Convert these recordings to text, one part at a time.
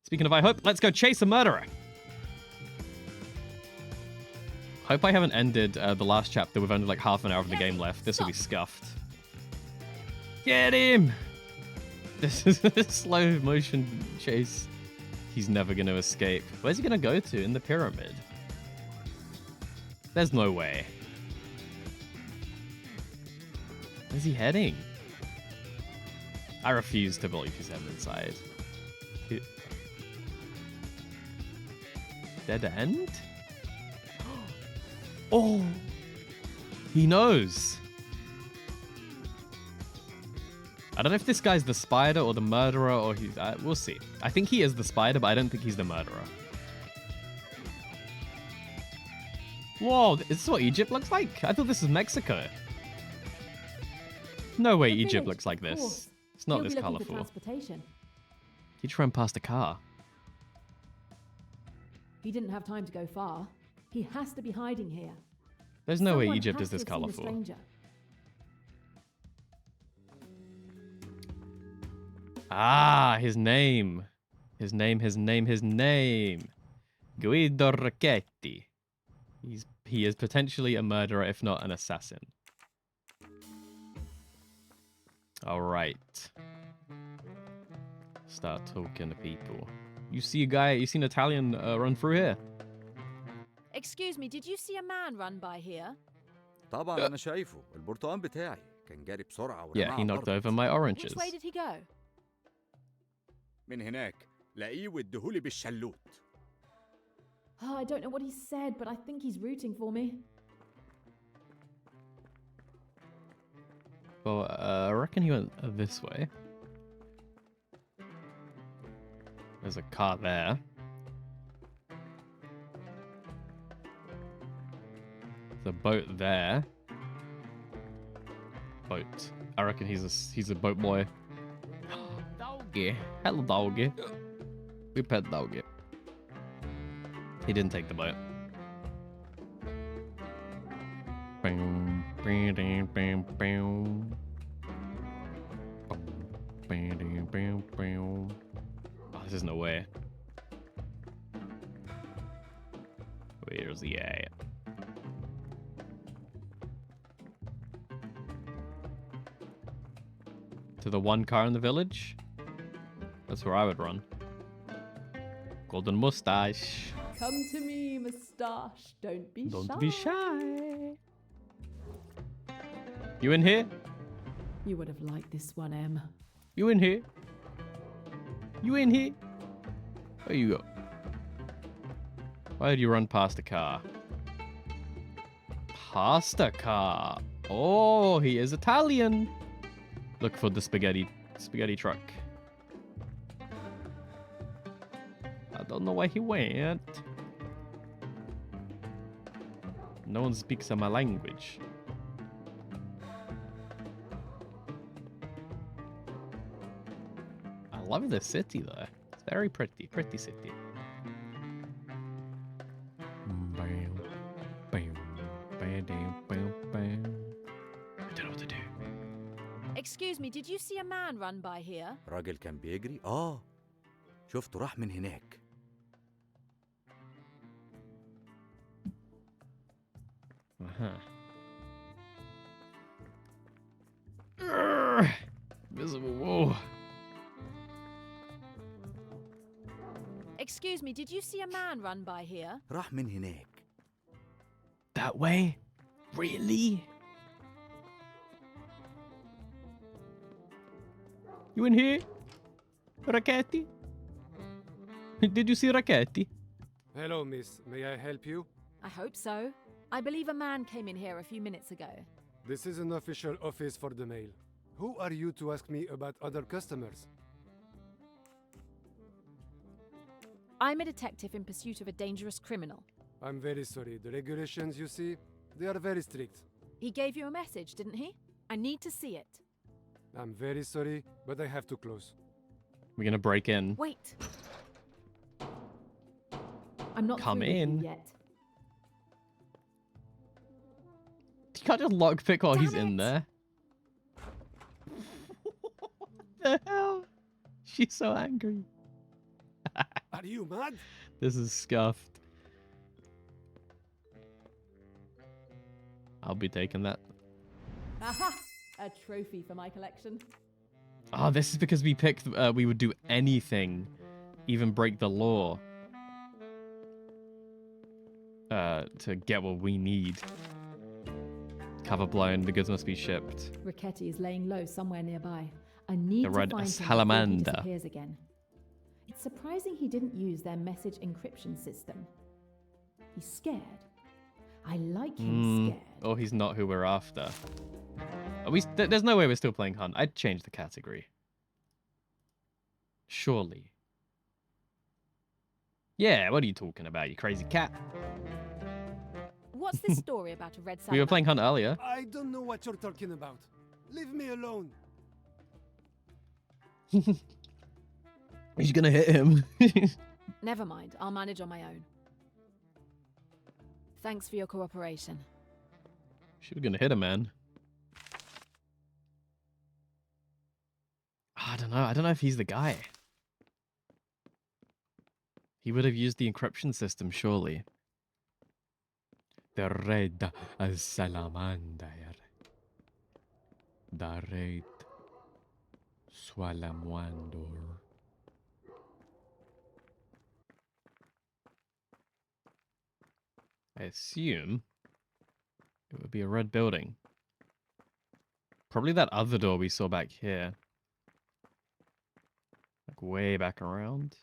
Speaking of I hope, let's go chase a murderer. Hope I haven't ended the last chapter with only like half an hour of the game left. This will be scuffed. Get him! This is a slow motion chase. He's never going to escape. Where's he going to go to? In the pyramid? There's no way. Where's he heading? I refuse to believe he's heading inside. Dead end? Oh! He knows! I don't know if this guy's the spider or the murderer or he's... we'll see. I think he is the spider, but I don't think he's the murderer. Whoa, is this what Egypt looks like? I thought this was Mexico. No way Egypt looks like this. It's not this colorful. He just ran past a car. He didn't have time to go far. He has to be hiding here. There's no way Egypt is this colorful. Ah, his name. His name. Guido Ricchetti. He is potentially a murderer, if not an assassin. All right. Start talking to people. You see an Italian run through here? Excuse me, did you see a man run by here? طبعا أنا شايفه البرتقال بتاعي كان جاري بسرعة. Yeah, he knocked over my oranges. Which way did he go? من هناك لاقيه واديهولي بالشلوت. Oh, I don't know what he said, but I think he's rooting for me. Well, I reckon he went this way. There's a car there. There's a boat there. Boat. I reckon he's a boat boy. Doggy. Hello, doggy. We pet doggy. He didn't take the boat. Oh, this is no way. Where's he at? To the one car in the village? That's where I would run. Golden mustache. Come to me, moustache. Don't be shy. Don't be shy. You in here? You would have liked this one, Em. You in here? You in here? Where you go? Why did you run past a car? Past a car. Oh, he is Italian. Look for the spaghetti truck. I don't know where he went. No one speaks my language. I love this city though. It's very pretty city. I don't know what to do. Excuse me, did you see a man run by here? راجل كان بيجري؟ شفته راح من هناك. Visible wall. Excuse me, did you see a man run by here? راح من هناك. That way? Really? You in here? Racchetti? Did you see Racchetti? Hello, miss. May I help you? I hope so. I believe a man came in here a few minutes ago. This is an official office for the mail. Who are you to ask me about other customers? I'm a detective in pursuit of a dangerous criminal. I'm very sorry. The regulations, you see, they are very strict. He gave you a message, didn't he? I need to see it. I'm very sorry, but I have to close. We're gonna break in. Wait. I'm not Come through with you in. yet. You can't just lockpick while he's Damn in it. there. What the hell? She's so angry. Are you mad? This is scuffed. I'll be taking that. Aha! A trophy for my collection. Oh, this is because we picked, we would do anything, even break the law, to get what we need. Cover blown, the goods must be shipped. Ricchetti is laying low somewhere nearby. I need The to red find him before he salamander. disappears again. It's surprising he didn't use their message encryption system. He's scared. I like him scared. Oh, he's not who we're after. Are we? There's no way we're still playing Hunt. I'd change the category. Surely. Yeah, what are you talking about, you crazy cat? What's this story about a red salamander? We were playing Hunt earlier. I don't know what you're talking about. Leave me alone. He's gonna hit him. Never mind, I'll manage on my own. Thanks for your cooperation. She was gonna hit him, man. I don't know. I don't know if he's the guy. He would have used the encryption system, surely. The red salamander. The red salamander. I assume it would be a red building. Probably that other door we saw back here. Like way back around.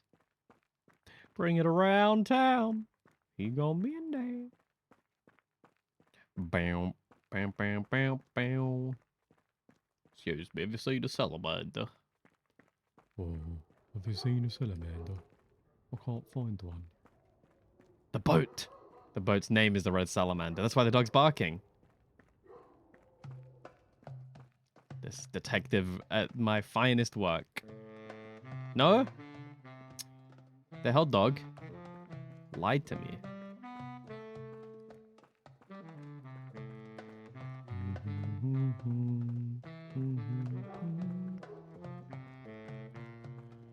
Bring it around town. He gonna be in there. Bam, bam, bam, bam, bam. Excuse me, have you seen a salamander? Oh, have you seen a salamander? I can't find one. The boat! The boat's name is the Red Salamander. That's why the dog's barking. This detective at my finest work. No? The hell, dog? Lied to me.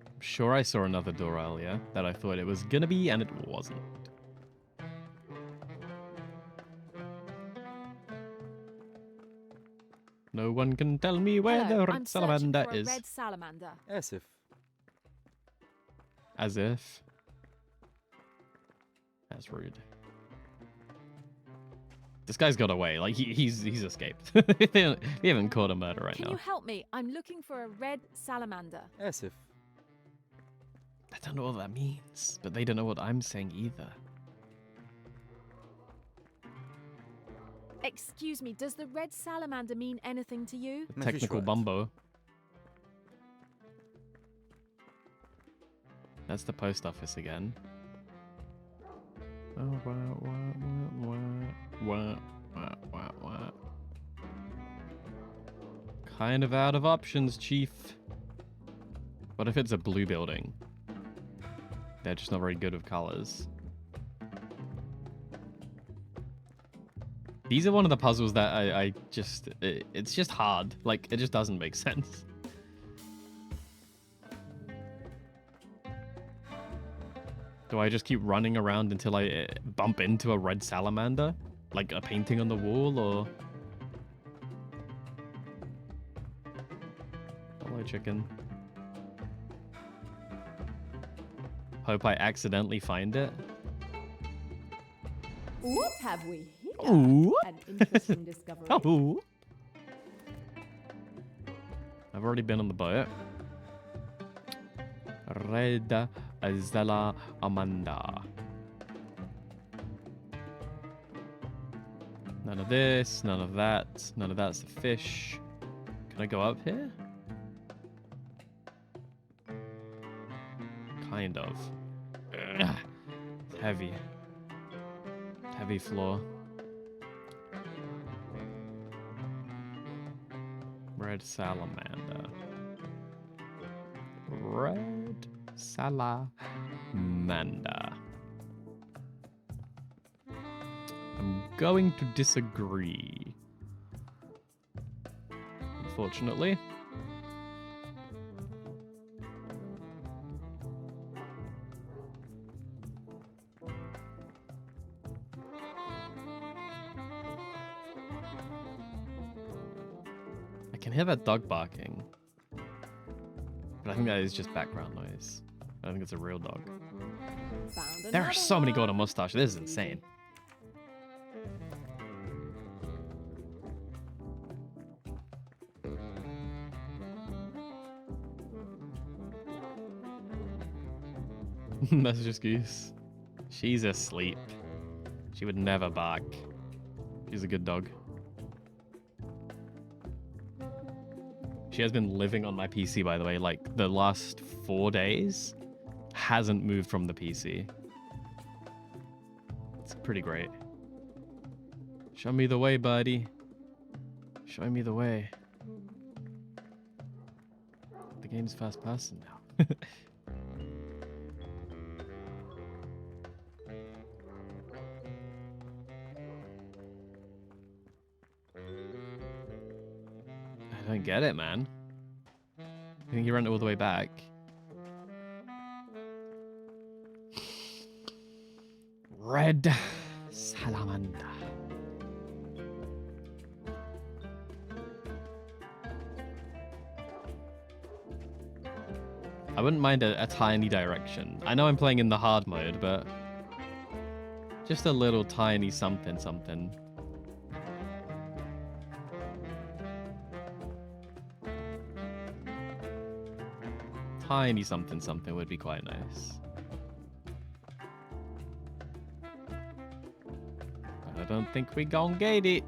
I'm sure I saw another door earlier that I thought it was gonna be, and it wasn't. No one can tell me where Hello, the I'm red searching salamander for a is. red salamander. آسف. As if. That's rude. This guy's got away. Like he's escaped. We haven't caught a murder right Can now. you help me? I'm looking for a red salamander. آسف. I don't know what that means, but they don't know what I'm saying either. Excuse me, does the red salamander mean anything to you? ما فيش Technical وقت. bumbo. That's the post office again. Oh, wah. Kind of out of options, Chief. What if it's a blue building? They're just not very good with colors. These are one of the puzzles that I just... It's just hard. Like, it just doesn't make sense. Do I just keep running around until I bump into a red salamander? Like a painting on the wall, or... Hello, chicken. Hope I accidentally find it. What have we here? Ooh. An interesting discovery. Oh. I've already been on the boat. Red Azela Amanda. None of this, none of that, none of that's the fish. Can I go up here? Kind of. Ugh. It's heavy. Heavy floor. Red salamander. Red salamander. I'm going to disagree. Unfortunately. can hear that dog barking. But I think that is just background noise. I don't think it's a real dog. Found There are another so many one. golden mustaches. This is insane. That's just Goose. She's asleep. She would never bark. She's a good dog. She has been living on my PC, by the way, like the last 4 days. Hasn't moved from the PC. It's pretty great. Show me the way, buddy. Show me the way. The game's first person now. I don't get it, man. I think you ran all the way back. Red salamander. I wouldn't mind a tiny direction. I know I'm playing in the hard mode, but just a little tiny something something. Tiny something something would be quite nice. But I don't think we gon' get it.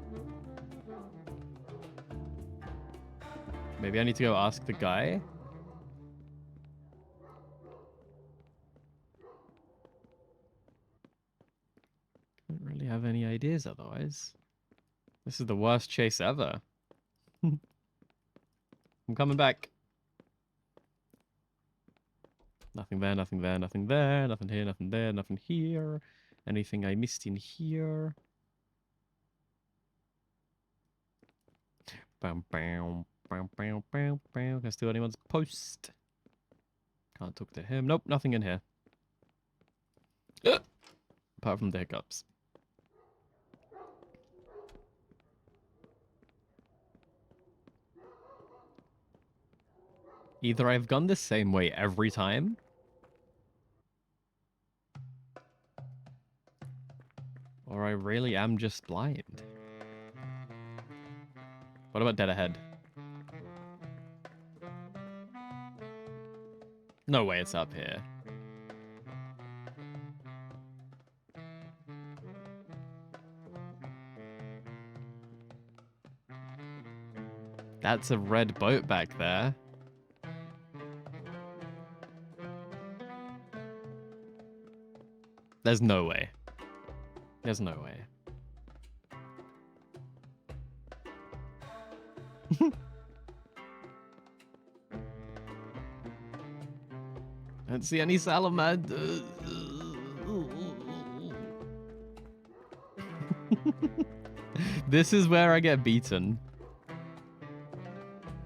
Maybe I need to go ask the guy. Don't really have any ideas otherwise. This is the worst chase ever. I'm coming back. Nothing there, nothing there, nothing there, nothing here, nothing there, nothing here. Anything I missed in here? Bam, bam, bam, bam, bam, bam. Can I steal anyone's post? Can't talk to him. Nope, nothing in here. Apart from the hiccups. Either I've gone the same way every time, or I really am just blind. What about dead ahead? No way it's up here. That's a red boat back there. There's no way. There's no way. I don't see any salamanders. This is where I get beaten.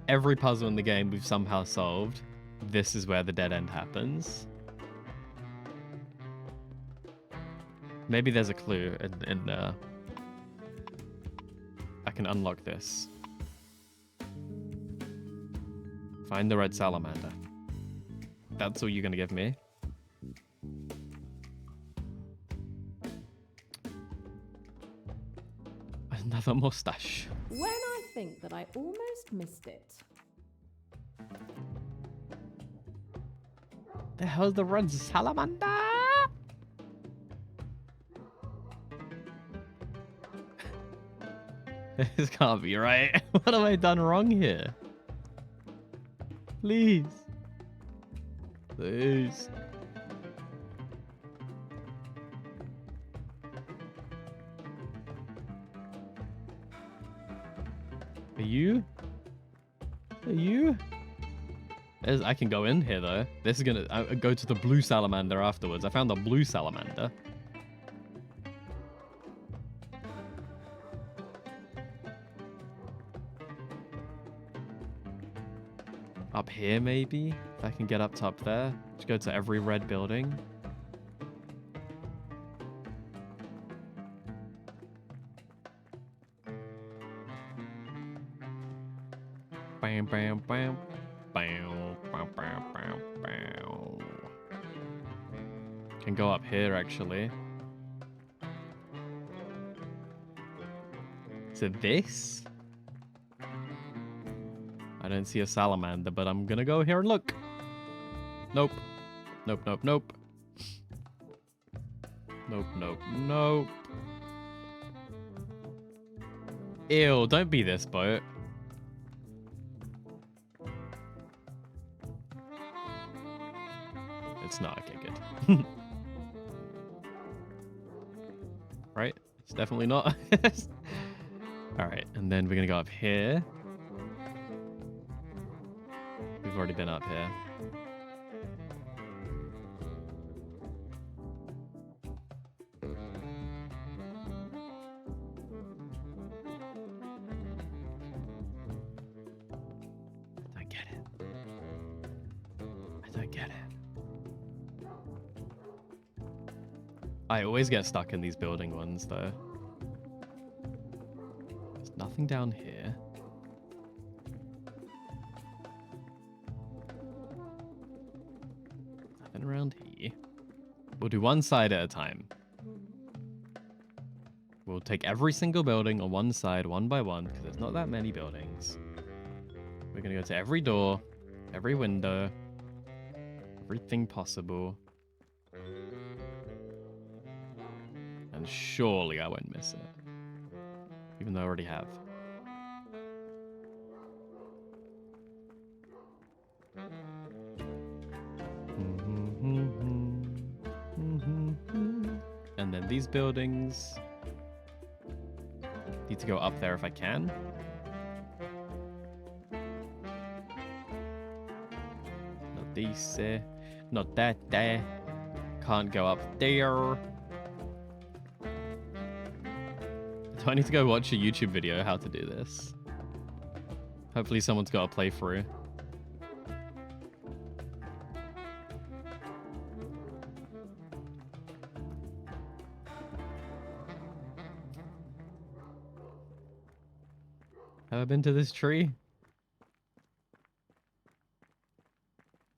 Every puzzle in the game we've somehow solved. This is where the dead end happens. Maybe there's a clue in I can unlock this. Find the red salamander. That's all you're gonna give me. Another mustache. When I think that I almost missed it. The hell's the red salamander? This can't be right. What have I done wrong here? Please. Please. Are you? Are you? I can go in here though. This is gonna go to the blue salamander afterwards. I found the blue salamander. Up here, maybe? If I can get up to up there. Just go to every red building. Bam, bam, bam. Bam, bam, bam, bam, bam. Can go up here, actually. To this? I don't see a salamander, but I'm gonna go here and look. Nope. Nope, nope, nope. Nope, nope, nope. Ew, don't be this boat. It's not. Okay, good. Right? It's definitely not. Alright, and then we're gonna go up here. We've already been up here. I don't get it. I don't get it. I always get stuck in these building ones, though. There's nothing down here. Nothing around here. We'll do one side at a time. We'll take every single building on one side, one by one, because there's not that many buildings. We're going to go to every door, every window, everything possible. And surely I won't miss it. Even though I already have. And then these buildings need to go up there if I can. Not these, not that there. Can't go up there. Do I need to go watch a YouTube video how to do this? Hopefully someone's got a playthrough. Have I been to this tree?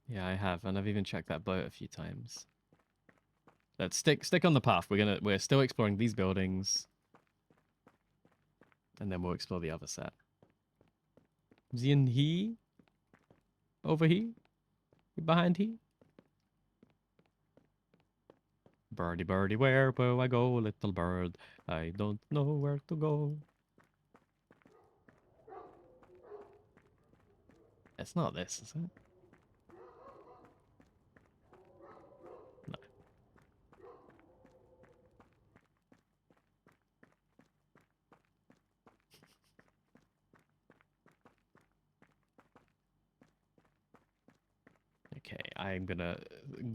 Yeah, I have, and I've even checked that boat a few times. Let's stick on the path. We're still exploring these buildings. And then we'll explore the other set. Is he in he? Over he? Behind he? Birdie, birdie, where will I go, little bird? I don't know where to go. It's not this, is it? No. Okay, I'm gonna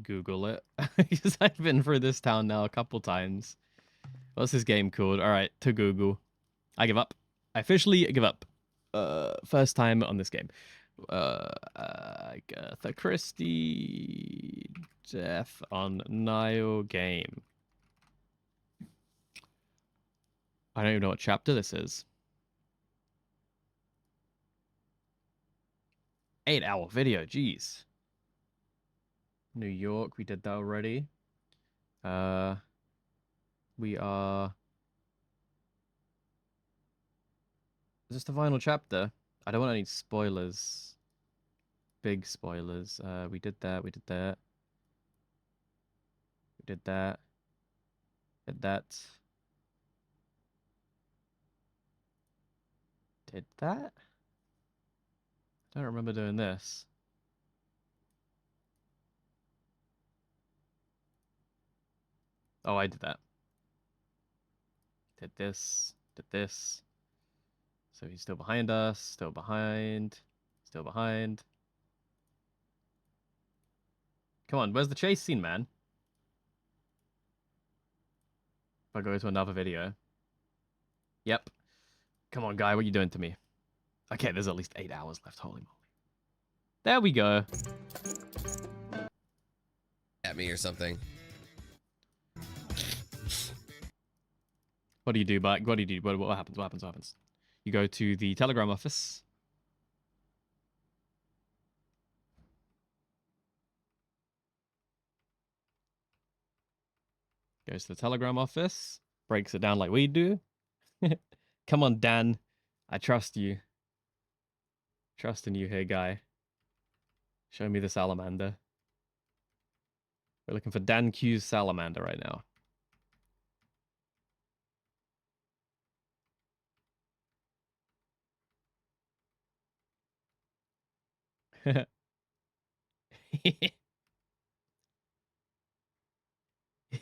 Google it because I've been through this town now a couple times. What's this game called? All right, to Google. I give up. I officially give up. First time on this game. Agatha Christie Death on Nile game. I don't even know what chapter this is. 8-hour video, jeez. New York, we did that already. We are... Is this the final chapter? I don't want any spoilers. Big spoilers. We did that, we did that. We did that. Did that. Did that? I don't remember doing this. Oh, I did that. Did this. Did this. So he's still behind us. Still behind. Still behind. Come on, where's the chase scene, man? If I go to another video. Yep. Come on, guy, what are you doing to me? Okay, there's at least 8 hours left. Holy moly. There we go. At me or something. What do you do, Mike? What do you do? What happens? What happens? You go to the telegram office. Goes to the telegram office. Breaks it down like we do. Come on, Dan. I trust you. Trust in you here, guy. Show me the salamander. We're looking for Dan Q's salamander right now.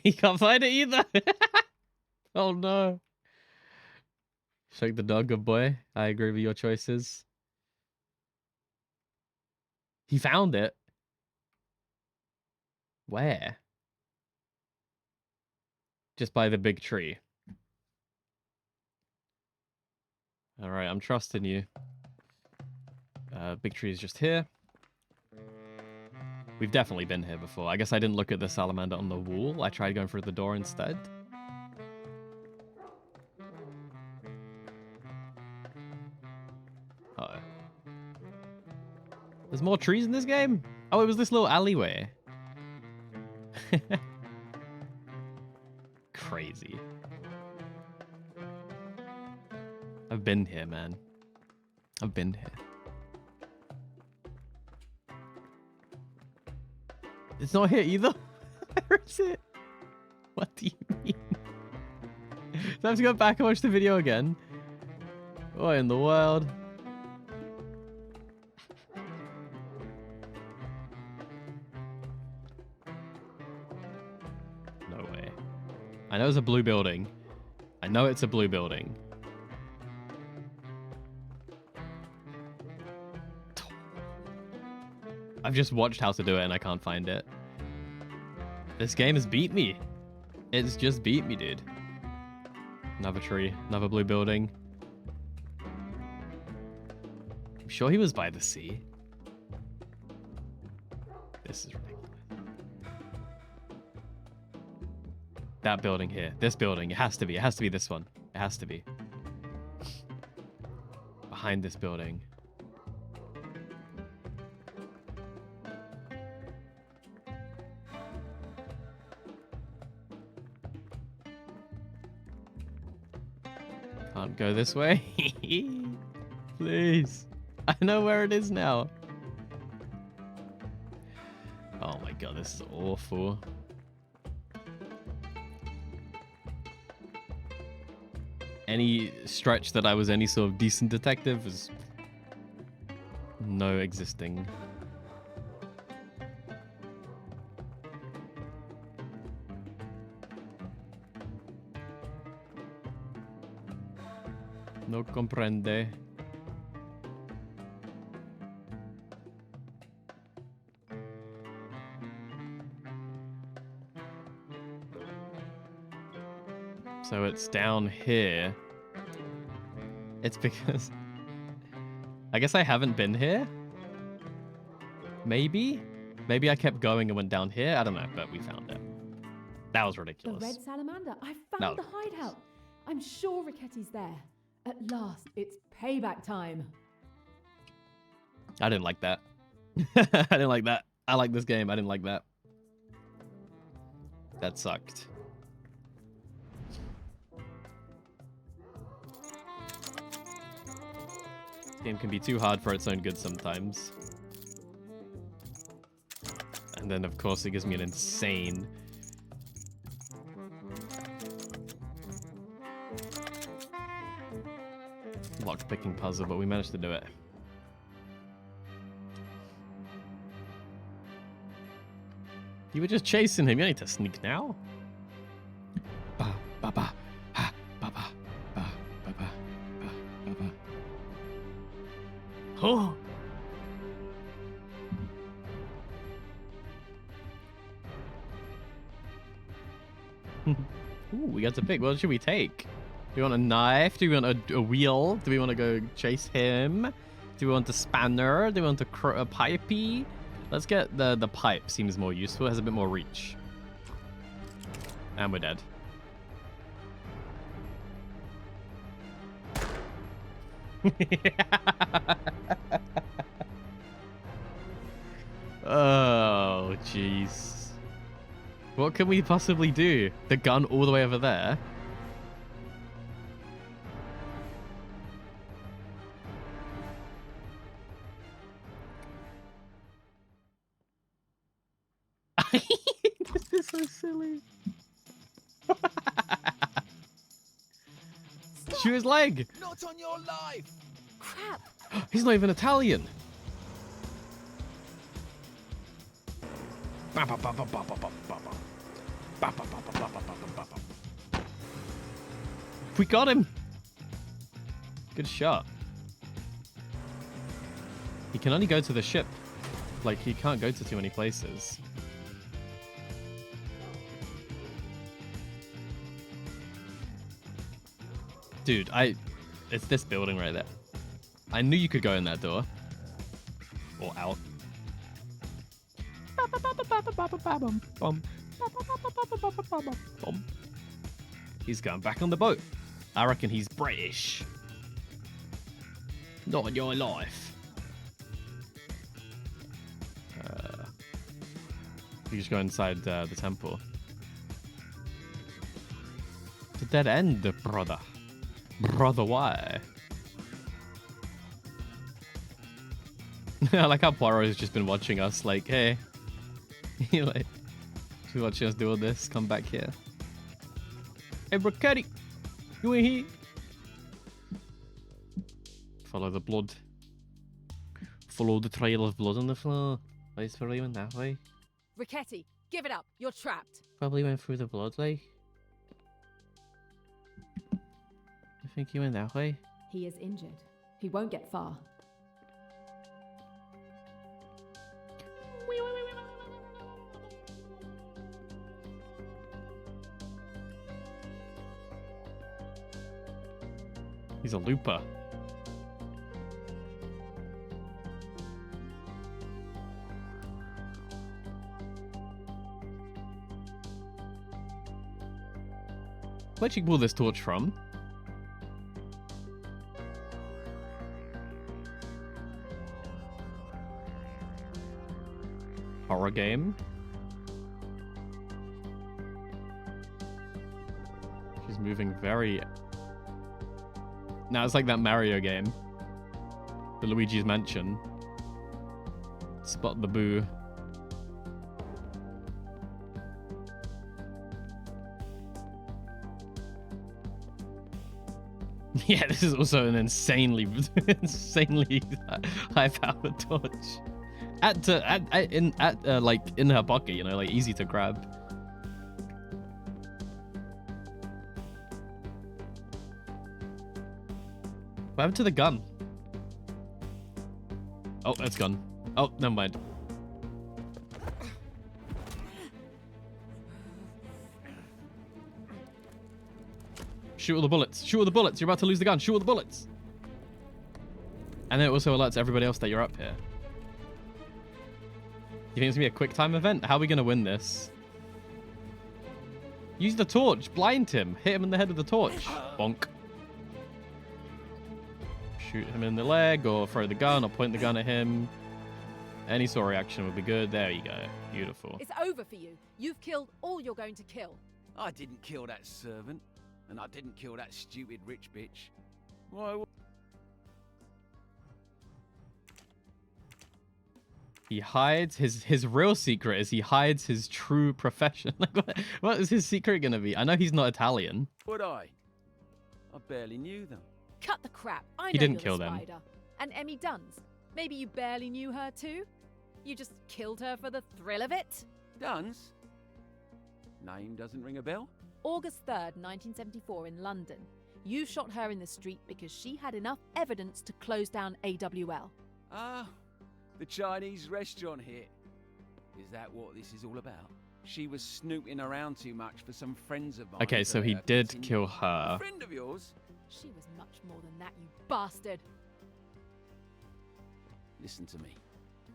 He can't find it either. Oh no. Shake the dog, good boy. I agree with your choices. He found it. Where? Just by the big tree. Alright, I'm trusting you. Big tree is just here. We've definitely been here before. I guess I didn't look at the salamander on the wall. I tried going through the door instead. Uh-oh. There's more trees in this game? Oh, it was this little alleyway. Crazy. I've been here, man. I've been here. It's not here either. Where is it? What do you mean? Do I have to go back and watch the video again? What in the world? No way. I know it's a blue building. I know it's a blue building. I've just watched how to do it and I can't find it. This game has beat me. It's just beat me, dude. Another tree, another blue building. I'm sure he was by the sea. This is ridiculous. That building here. This building. It has to be. It has to be this one. It has to be. Behind this building. Can't go this way. Please. I know where it is now. Oh my god, this is awful. Any stretch that I was any sort of decent detective is no existing. No comprende. So it's down here. It's because... I guess I haven't been here? Maybe? Maybe I kept going and went down here? I don't know, but we found it. That was The ridiculous. red salamander. I No. found the hideout. I'm sure Ricketti's there. At last, it's payback time. I didn't like that. I didn't like that. I like this game. I didn't like that. That sucked. This game can be too hard for its own good sometimes. And then, of course, it gives me an insane... lock-picking puzzle, but we managed to do it. You were just chasing him. You don't need to sneak now. Ba ba ba ha ba ba ba ba ba ba ba. Oh. Ooh, we got to pick. What should we take? Do we want a knife? Do we want a wheel? Do we want to go chase him? Do we want a spanner? Do we want a pipey? Let's get the pipe. Seems more useful. It has a bit more reach. And we're dead. Oh, jeez. What can we possibly do? The gun all the way over there? This is so silly. Shoot his leg! Not on your life! Crap! He's not even Italian. We got him. Good shot. He can only go to the ship. Like, he can't go to too many places. Dude, it's this building right there. I knew you could go in that door. Or out. He's going back on the boat. I reckon he's British. Not on your life. You just go inside the temple. It's a dead end, brother. Brother, why? I like how Poirot has just been watching us, like, hey. Like, she's watching us do all this. Come back here. Hey, Brocchetti, you in here? Follow the blood. Follow the trail of blood on the floor. Wait, probably went that way. Ricchetti, give it up. You're trapped. Probably went through the blood, like. I think he went that way. He is injured. He won't get far. He's a looper. Where'd you pull this torch from? Horror game. She's moving very... Now it's like that Mario game. The Luigi's Mansion. Spot the boo. Yeah, this is also an insanely high-powered torch. Like in her pocket, you know, like easy to grab. What happened to the gun? Oh, it's gone. Oh, never mind. Shoot all the bullets. Shoot all the bullets. You're about to lose the gun. Shoot all the bullets. And then it also alerts everybody else that you're up here. You think it's going to be a quick time event? How are we going to win this? Use the torch. Blind him. Hit him in the head with the torch. Bonk. Shoot him in the leg or throw the gun or point the gun at him. Any sort of reaction would be good. There you go. Beautiful. It's over for you. You've killed all you're going to kill. I didn't kill that servant, and I didn't kill that stupid rich bitch. Why? He hides his real secret is he hides his true profession. Like what is his secret gonna be? I know he's not Italian. Would I? I barely knew them. Cut the crap. I know He didn't you're kill the them. spider. And Emmy Duns. Maybe you barely knew her too? You just killed her for the thrill of it? Duns? Name doesn't ring a bell? August 3rd, 1974 in London. You shot her in the street because she had enough evidence to close down AWL. Ah, the Chinese restaurant hit. Is that what this is all about? She was snooping around too much for some friends of mine. Okay, so he did kill A her. friend of yours? She was much more than that, you bastard. Listen to me.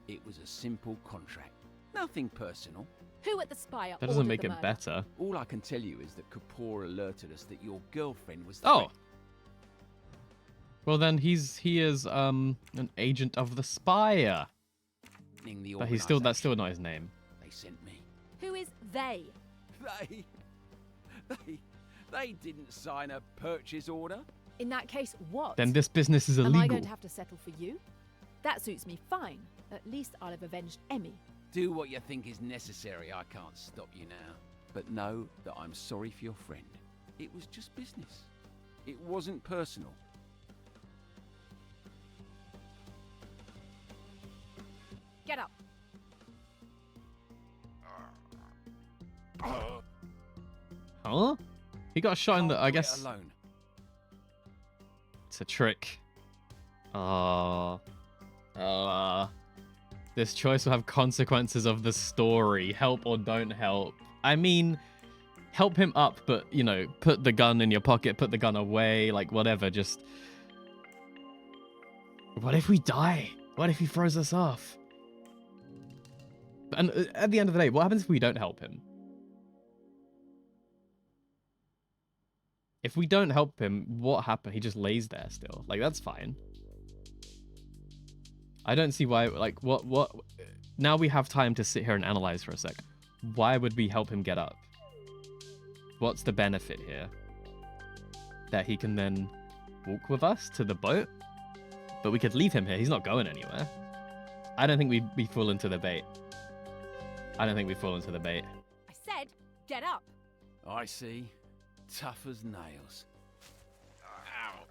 It was a simple contract. Nothing personal. Who at the Spire That doesn't ordered make the it murder? better. All I can tell you is that Kapoor alerted us that your girlfriend was Oh. Well then he is an agent of the Spire. threatening the But that's still not his name. They sent me. Who is they? They didn't sign a purchase order. In that case, what? Then this business is Am illegal. I going to have to settle for you? That suits me fine. At least I'll have avenged Emmy. Do what you think is necessary. I can't stop you now. But know that I'm sorry for your friend. It was just business. It wasn't personal. Get up. Huh? He got shot in the. I Leave it guess alone. it's a trick. This choice will have consequences of the story. Help or don't help. I mean, help him up, but, you know, put the gun in your pocket, put the gun away, like, whatever. Just. What if we die? What if he throws us off? And at the end of the day, what happens if we don't help him? If we don't help him, what happened? He just lays there still. Like, that's fine. I don't see why, like, what... Now we have time to sit here and analyze for a sec. Why would we help him get up? What's the benefit here? That he can then walk with us to the boat? But we could leave him here. He's not going anywhere. I don't think we fall into the bait. I don't think we fall into the bait. I said, get up. I see. Tough as nails. Ow.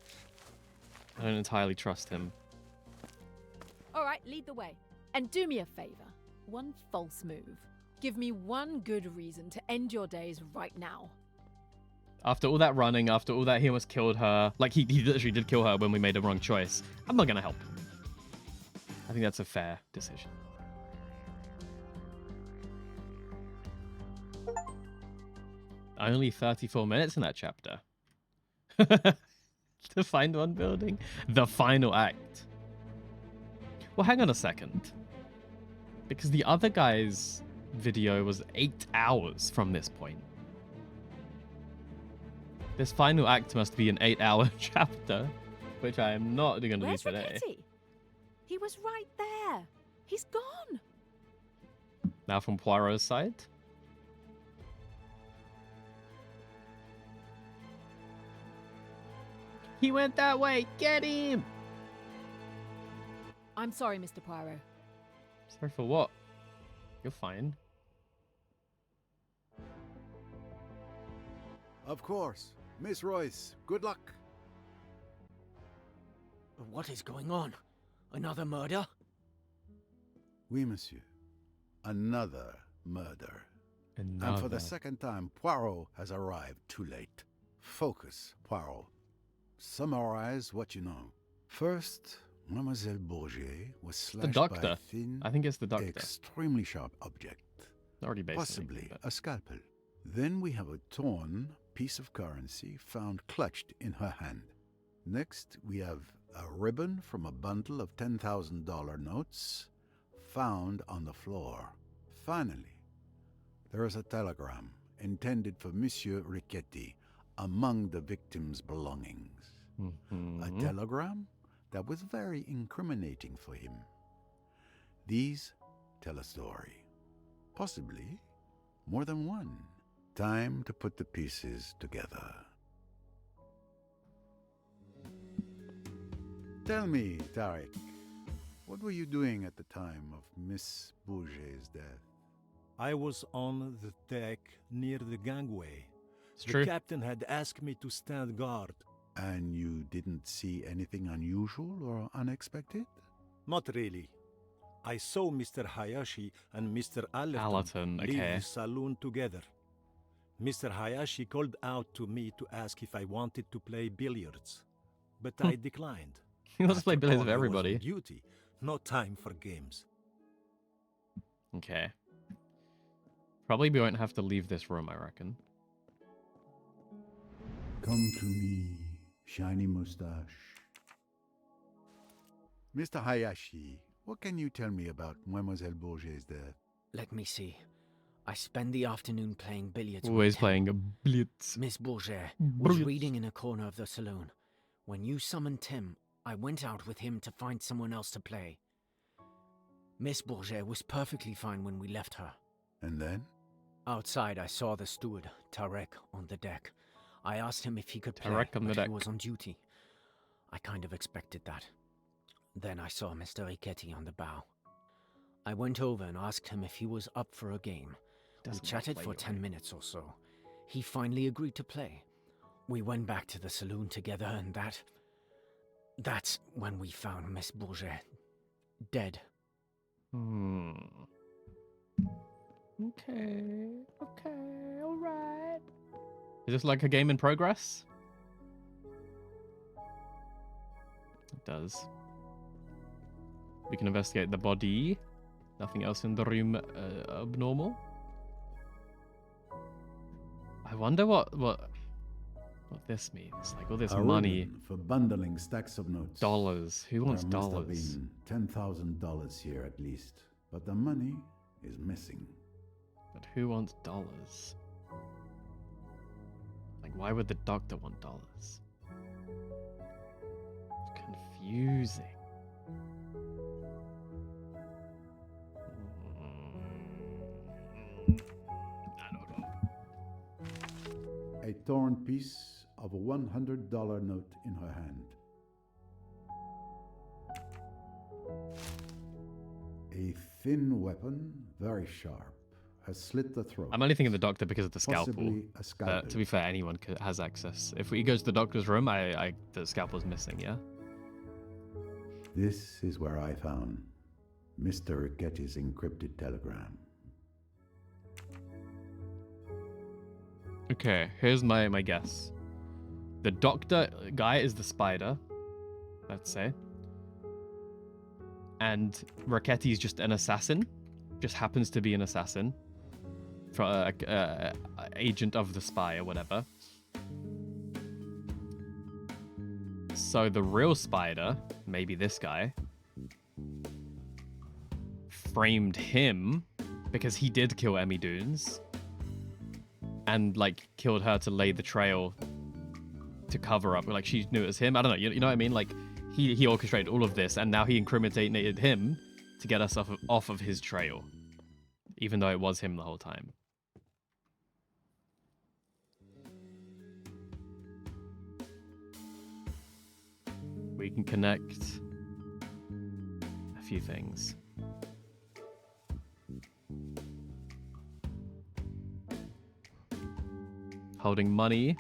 I don't entirely trust him. All right, lead the way. And do me a favor. One false move. Give me one good reason to end your days right now. After all that running, after all that, he almost killed her. Like, he literally did kill her when we made the wrong choice. I'm not going to help him. I think that's a fair decision. Only 34 minutes in that chapter. To find one building. The final act. Well, hang on a second. Because the other guy's video was 8 hours from this point. This final act must be an 8-hour chapter, which I am not going to do Where's today. Rickety? He was right there. He's gone. Now from Poirot's side. He went that way. Get him. I'm sorry, Mr. Poirot. Sorry for what? You're fine. Of course. Miss Royce, good luck. What is going on? Another murder? Oui, monsieur. Another murder. And for the second time, Poirot has arrived too late. Focus, Poirot. Summarize what you know. First, Mademoiselle Bourget was slashed by a thin, I think it's the doctor. extremely sharp object. Already based Possibly on it, a scalpel. Then we have a torn piece of currency found clutched in her hand. Next, we have a ribbon from a bundle of $10,000 notes found on the floor. Finally, there is a telegram intended for Monsieur Riquetti among the victim's belongings. A telegram that was very incriminating for him. These tell a story. Possibly more than one. Time to put the pieces together. Tell me, Tarek, what were you doing at the time of Miss Bourget's death? I was on the deck near the gangway. It's The true. captain had asked me to stand guard. And you didn't see anything unusual or unexpected? Not really. I saw Mr. Hayashi and Mr. Allerton, leave okay. the saloon together. Mr. Hayashi called out to me to ask if I wanted to play billiards, but I declined. He wants to play After billiards all, with I was on everybody. duty, no time for games. Okay. Probably we won't have to leave this room, I reckon. Come to me, shiny mustache. Mr. Hayashi, what can you tell me about Mademoiselle Bourget's death? Let me see. I spend the afternoon playing billiards Always with Tim. playing a blitz. Miss Bourget was Billiards. reading in a corner of the saloon. When you summoned Tim, I went out with him to find someone else to play. Miss Bourget was perfectly fine when we left her. And then? Outside, I saw the steward, Tarek, on the deck. I asked him if he could play, Tarek on the but deck. he was on duty. I kind of expected that. Then I saw Mr. Richetti on the bow. I went over and asked him if he was up for a game. We Doesn't chatted play for your 10 way. minutes or so. He finally agreed to play. We went back to the saloon together, and that's when we found Miss Bourget dead. Hmm. Okay. Okay. All right. Is this like a game in progress? It does. We can investigate the body. Nothing else in the room abnormal. I wonder what this means. Like all this A money, ribbon for bundling stacks of notes. dollars. Who wants There must have dollars? been $10,000 here at least, but the money is missing. But who wants dollars? Like, why would the doctor want dollars? It's confusing. I don't know. A torn piece of a $100 note in her hand. A thin weapon, very sharp, has slit the throat. I'm only thinking the doctor because of the scalpel. Possibly a scalpel. But to be fair, anyone has access. If we go to the doctor's room, the scalpel's missing, yeah? This is where I found Mr. Ricchetti's encrypted telegram. Okay, here's my guess. The doctor guy is the spider, let's say. And Ricchetti's just an assassin. Just happens to be an assassin. Agent of the spy or whatever. So the real spider, maybe this guy, framed him because he did kill Emmy Dunes. And like killed her to lay the trail to cover up. Like she knew it was him. I don't know. You know what I mean? Like he orchestrated all of this, and now he incriminated him to get us off of his trail, even though it was him the whole time. We can connect a few things. Holding money.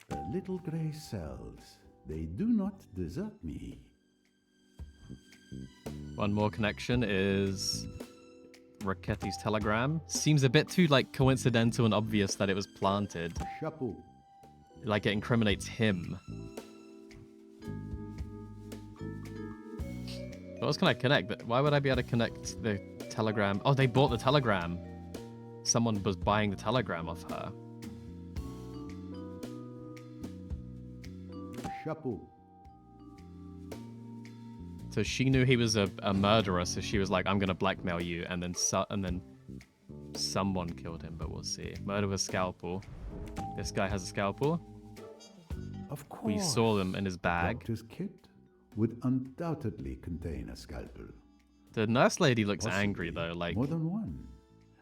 The little gray cells, they do not desert me. One more connection is Ricchetti's telegram. Seems a bit too like coincidental and obvious that it was planted. Chapeau. Like it incriminates him. What else can I connect? Why would I be able to connect the telegram? Oh, they bought the telegram. Someone was buying the telegram off her. Chapeau. So she knew he was a murderer, so she was like, I'm going to blackmail you, and then someone killed him, but we'll see. Murder with scalpel. This guy has a scalpel. Of course. We saw them in his bag. Doctor's kit would undoubtedly contain a scalpel. The nurse lady looks Possibly angry, though. Like, more than one.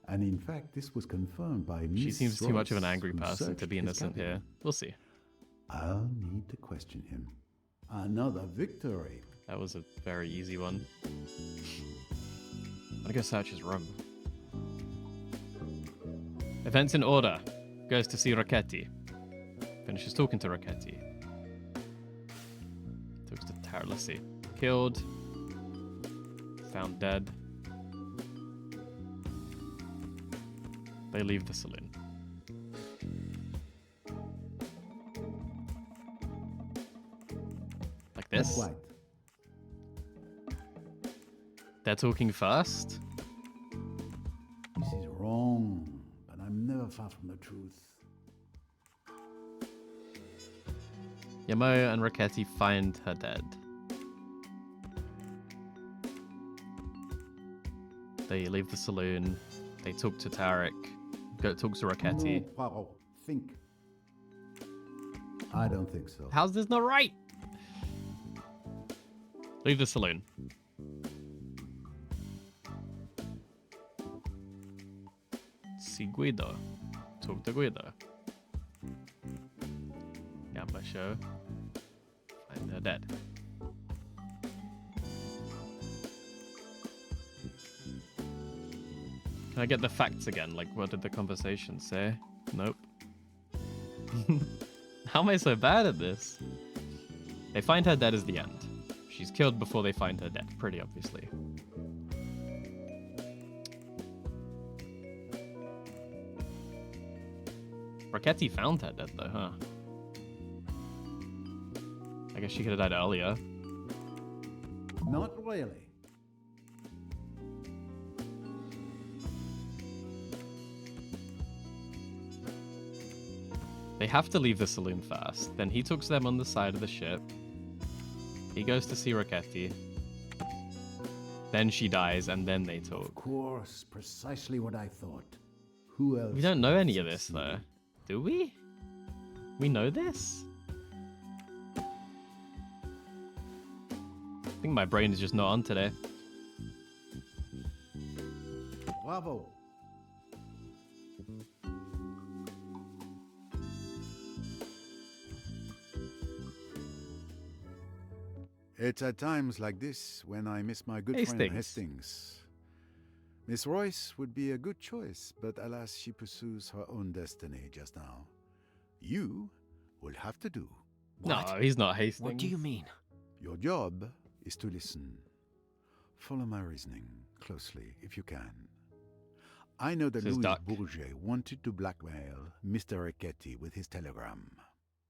And in fact, this was confirmed by she Miss seems too much of an Royce, angry who person to searched be his innocent cabinet. here. We'll see. I'll need to question him. Another victory. That was a very easy one. I'm gonna go search his room. Events in order. Goes to see Richetti. Finishes talking to Richetti. Talks to Tara. Let's see. Killed. Found dead. They leave the saloon. Like Not this? quite. They're talking first? This is wrong, but I'm never far from the truth. Yamo and Richetti find her dead. They leave the saloon. They talk to Tarek. Talks to Richetti. No, Poirot, think. I don't think so. How's this not right? Leave the saloon. see Guido. Talk to Guido. Gamma show. Find her dead. Can I get the facts again? Like, what did the conversation say? Nope. How am I so bad at this? They find her dead as the end. She's killed before they find her dead, pretty obviously. Rocchetti found her dead though, huh? I guess she could have died earlier. Not really. They have to leave the saloon first. Then he talks to them on the side of the ship. He goes to see Rocchetti. Then she dies, and then they talk. Of course, precisely what I thought. Who else? We don't know any of this, though. Do we? We know this? I think my brain is just not on today. Bravo. It's at times like this when I miss my good friend Hastings. Miss Royce would be a good choice, but alas, she pursues her own destiny just now. You will have to do. What? No, he's not Hastings. What do you mean? Your job is to listen. Follow my reasoning closely, if you can. I know that Louis Bourget wanted to blackmail Mr. Ricchetti with his telegram.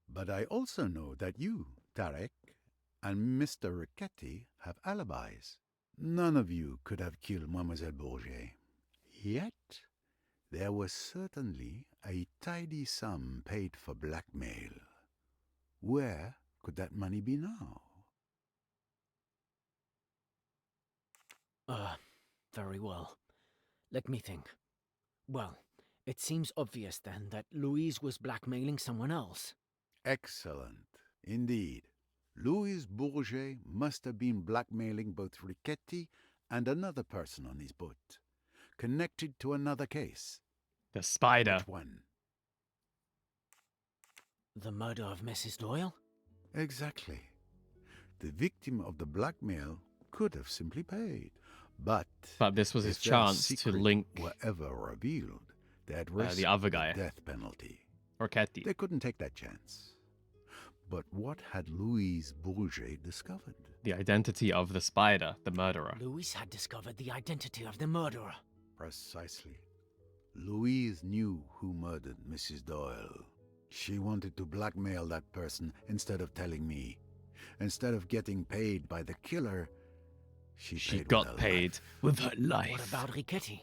But I also know that you, Tarek, and Mr. Ricchetti have alibis. None of you could have killed Mademoiselle Bourget. Yet, there was certainly a tidy sum paid for blackmail. Where could that money be now? Very well. Let me think. Well, it seems obvious then that Louise was blackmailing someone else. Excellent. Indeed. Louis Bourget must have been blackmailing both Ricchetti and another person on his boat, connected to another case. The spider. Which one? The murder of Mrs. Doyle? Exactly. The victim of the blackmail could have simply paid, but this was his chance to link were ever revealed, they'd risk the other guy, the death penalty. Ricchetti. They couldn't take that chance. But what had Louise Bourget discovered? The identity of the spider, the murderer. Louise had discovered the identity of the murderer. Precisely. Louise knew who murdered Mrs. Doyle. She wanted to blackmail that person instead of telling me. Instead of getting paid by the killer, she got paid with her life. What about Ricchetti?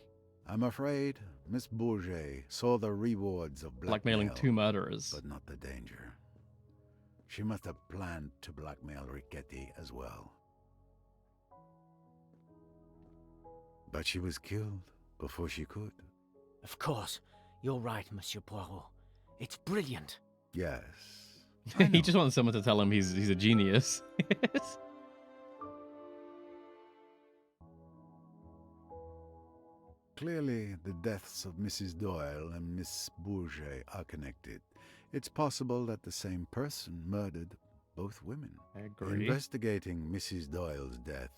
I'm afraid Miss Bourget saw the rewards of blackmailing two murderers, but not the danger. She must have planned to blackmail Ricchetti as well. But she was killed before she could. Of course. You're right, Monsieur Poirot. It's brilliant. Yes. He just wants someone to tell him he's a genius. Clearly, the deaths of Mrs. Doyle and Miss Bourget are connected. It's possible that the same person murdered both women. I agree. Investigating Mrs. Doyle's death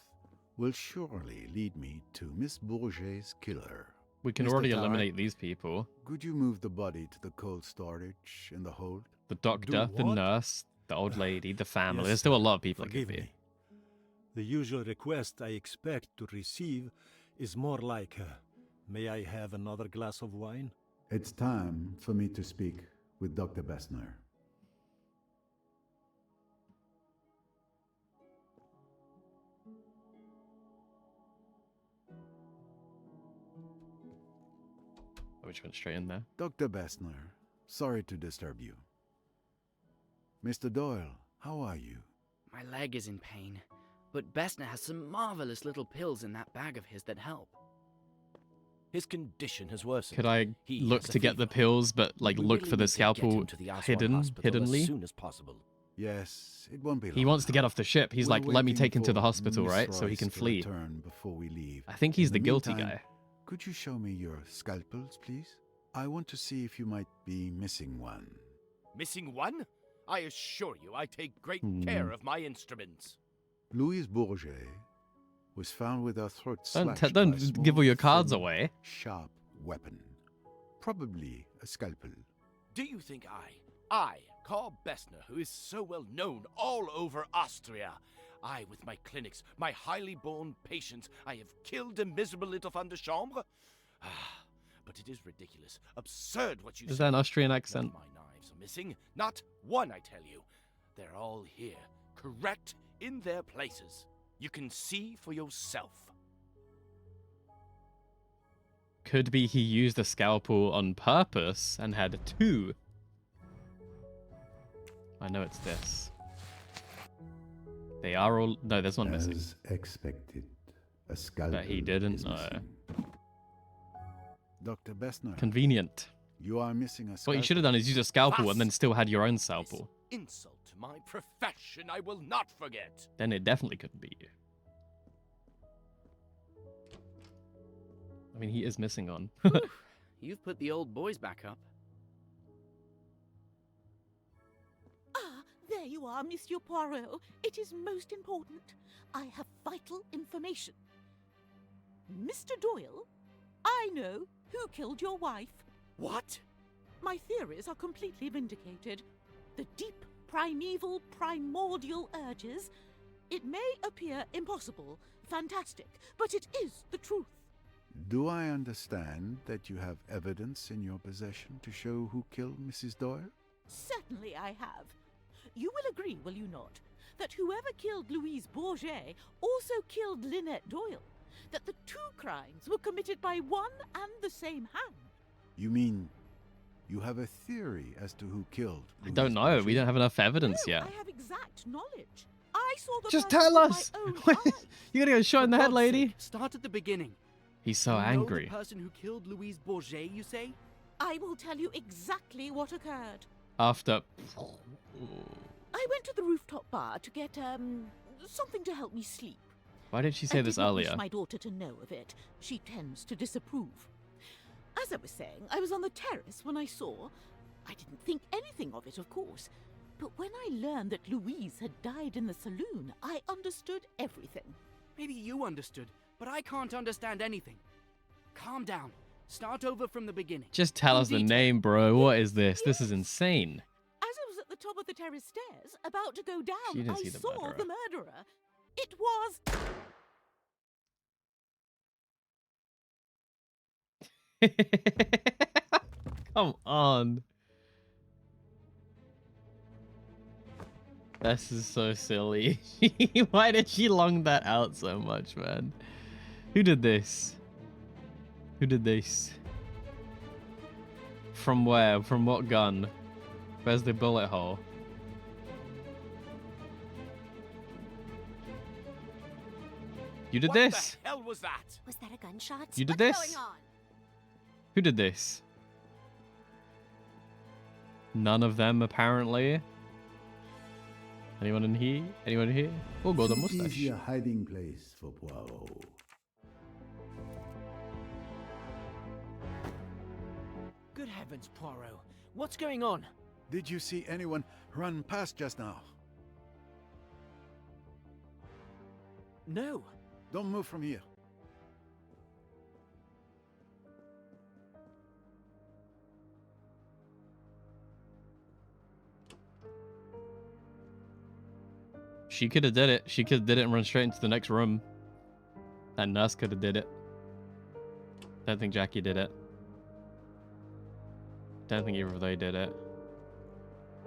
will surely lead me to Miss Bourget's killer. We can already eliminate these people. Could you move the body to the cold storage in the hold? The doctor, the nurse, the old lady, the family. Yes, there's still a lot of people. Forgive me. The usual request I expect to receive is more like, may I have another glass of wine? It's time for me to speak with Dr. Bessner. Oh, which went straight in there. Dr. Bessner, sorry to disturb you. Mr. Doyle, how are you? My leg is in pain, but Bessner has some marvelous little pills in that bag of his that help. His condition has worsened. Could I look to get the pills, but like look for the scalpel hiddenly? As soon as possible. Yes, it won't be long. He wants to get off the ship. He's like, let me take him to the hospital, right? So he can flee. Before we leave. I think he's the guilty guy. Could you show me your scalpels, please? I want to see if you might be missing one. Missing one? I assure you I take great care of my instruments. Louise Bourget was found with her throat slashed by a Don't give small, all your cards thin, away. sharp weapon. Probably a scalpel. Do you think I, Carl Bessner, who is so well known all over Austria, I, with my clinics, my highly born patients, I have killed a miserable little femme de chambre? Ah, but it is ridiculous, absurd what you say. Is that an Austrian accent? None of my knives are missing, not one, I tell you. They're all here, correct in their places. You can see for yourself. Could be he used a scalpel on purpose and had two. I know it's this. They are all... No, there's one missing. As expected, a scalpel. But he didn't is know. missing. Dr. Bessner, Convenient. you are missing a scalpel. What you should have done is use a scalpel and then still had your own scalpel. Insult to my profession I will not forget. Then it definitely couldn't be you. I mean, he is missing one. You've put the old boys back up. Ah, there you are, Monsieur Poirot. It is most important. I have vital information. Mr. Doyle, I know who killed your wife. What? My theories are completely vindicated. The deep, primeval, primordial urges. It may appear impossible, fantastic, but it is the truth. Do I understand that you have evidence in your possession to show who killed Mrs. Doyle? Certainly I have. You will agree, will you not, that whoever killed Louise Bourget also killed Lynette Doyle? That the two crimes were committed by one and the same hand? You mean you have a theory as to who killed I don't know. We don't have enough evidence yet. I have exact knowledge. I saw the Just person tell with us! my own eyes. You're gonna get shot in the head, God's lady. sake, start at the beginning. He's so You know angry. the person who killed Louise Bourget, you say? I will tell you exactly what occurred. After... I went to the rooftop bar to get, something to help me sleep. Why did she say I this did not earlier? wish my daughter to know of it. She tends to disapprove. As I was saying, I was on the terrace when I saw... I didn't think anything of it, of course. But when I learned that Louise had died in the saloon, I understood everything. Maybe you understood, but I can't understand anything. Calm down. Start over from the beginning. Just tell In us the detail. name, bro. What is this? This is insane. As I was at the top of the terrace stairs, about to go She down, didn't I see the saw murderer. the murderer. It was... Come on. This is so silly. Why did she long that out so much, man? Who did this? Who did this? From where? From what gun? Where's the bullet hole? You did this? What the hell was that? Was that a gunshot? You did What's this? going on? Who did this? None of them, apparently. Anyone in here? Anyone here? Oh, got a mustache. Easier hiding place for Poirot. Good heavens, Poirot. What's going on? Did you see anyone run past just now? No. Don't move from here. She could have did it. She could have did it and run straight into the next room. That nurse could have did it. Don't think Jackie did it. Don't think either of they did it.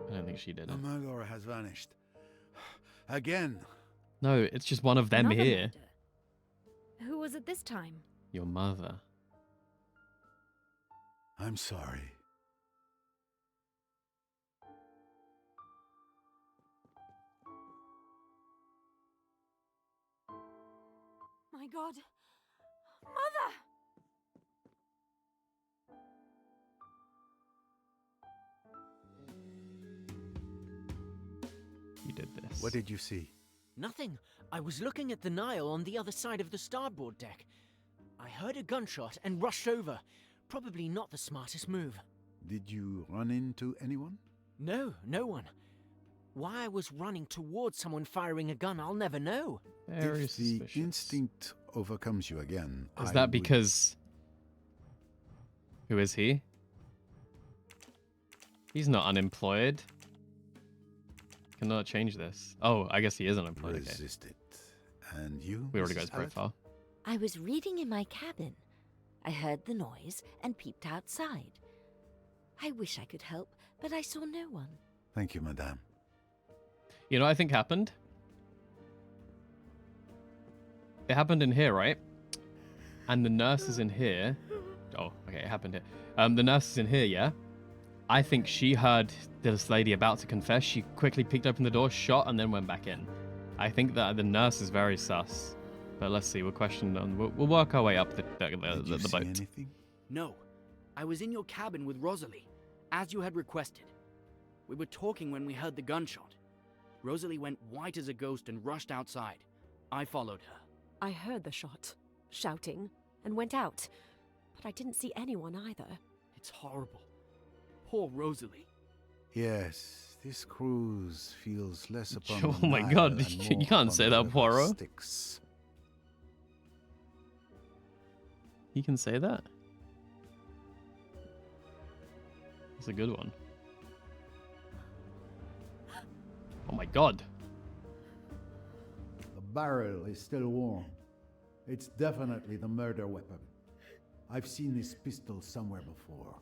I don't think she did The it. murderer has vanished. Again. No, it's just one of them Another here. murder. Who was it this time? Your mother. I'm sorry. My God. Mother! You did this. What did you see? Nothing. I was looking at the Nile on the other side of the starboard deck. I heard a gunshot and rushed over, Probably not the smartest move. Did you run into anyone? No, no one. Why I was running towards someone firing a gun, I'll never know. Very If the suspicious. instinct overcomes you again, Is I that would- because... Who is he? He's not unemployed. Cannot change this. Oh, I guess he is unemployed. Okay. Resist it. And you? We already got Mrs. his Alec? profile. I was reading in my cabin. I heard the noise and peeped outside. I wish I could help, but I saw no one. Thank you, madame. You know what I think happened? It happened in here, right? And the nurse is in here. Oh, okay, it happened here. The nurse is in here, yeah? I think she heard this lady about to confess. She quickly peeked open the door, shot, and then went back in. I think that the nurse is very sus. But let's see, we'll we'll work our way up the Did you see boat. anything? No. I was in your cabin with Rosalie, as you had requested. We were talking when we heard the gunshot. Rosalie went white as a ghost and rushed outside. I followed her. I heard the shot, shouting, and went out. But I didn't see anyone either. It's horrible. Poor Rosalie. Yes, this cruise feels less upon Oh the my Nile god, and you more can't upon say the that, river Poirot. Styx. He can say that? That's a good one. Oh my god. The barrel is still warm. It's definitely the murder weapon. I've seen this pistol somewhere before.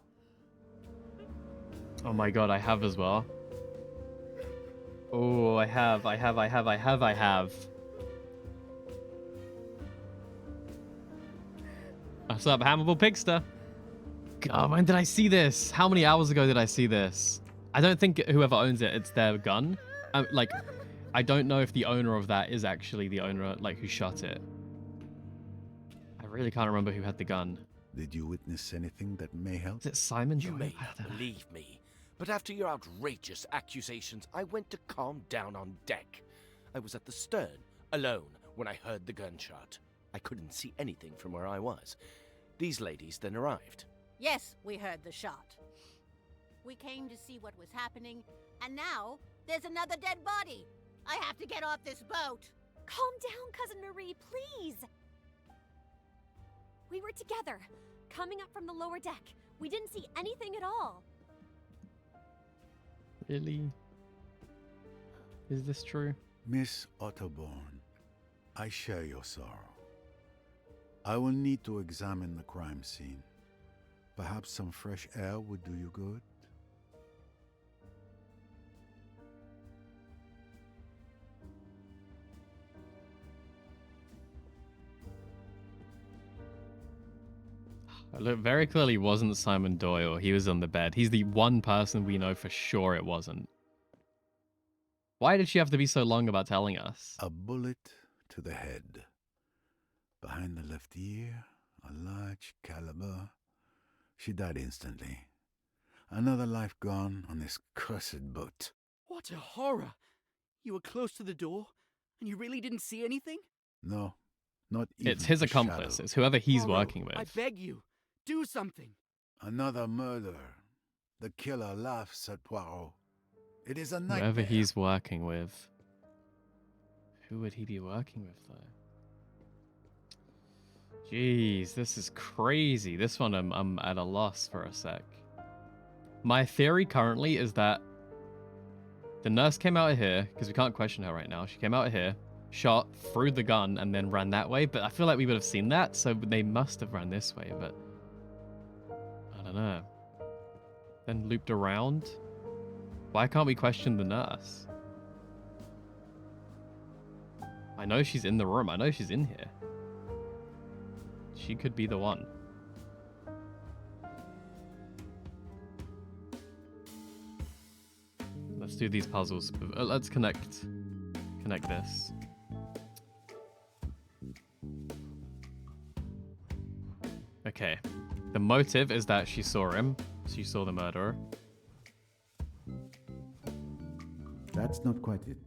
Oh my god, I have as well. Oh, I have. I What's up, Hammerable Pigster? God, when did I see this? How many hours ago did I see this? I don't think whoever owns it, it's their gun. Like, I don't know if the owner of that is actually the owner, like, who shot it. I really can't remember who had the gun. Did you witness anything that may help? Is it Simon? You Doyle? may not believe me, but after your outrageous accusations, I went to calm down on deck. I was at the stern, alone, when I heard the gunshot. I couldn't see anything from where I was. These ladies then arrived. Yes, we heard the shot. We came to see what was happening, and now there's another dead body. I have to get off this boat. Calm down, Cousin Marie, please. We were together, coming up from the lower deck. We didn't see anything at all. Really? Is this true? Miss Otterborn, I share your sorrow. I will need to examine the crime scene. Perhaps some fresh air would do you good? Look, very clearly wasn't Simon Doyle. He was on the bed. He's the one person we know for sure it wasn't. Why did she have to be so long about telling us? A bullet to the head. Behind the left ear, a large caliber. She died instantly. Another life gone on this cursed boat. What a horror! You were close to the door, and you really didn't see anything? No, not even It's his a accomplice. shadow. It's whoever he's Poirot, working with. I beg you, do something. Another murder. The killer laughs at Poirot. It is a nightmare. Whoever he's working with. Who would he be working with, though? Jeez, this is crazy. This one, I'm at a loss for a sec. My theory currently is that the nurse came out of here, because we can't question her right now. She came out of here, shot, threw the gun, and then ran that way. But I feel like we would have seen that, so they must have run this way, but I don't know. Then looped around. Why can't we question the nurse? I know she's in the room. I know she's in here. She could be the one. Let's do these puzzles. Let's connect this. Okay. The motive is that she saw him. She saw the murderer. That's not quite it.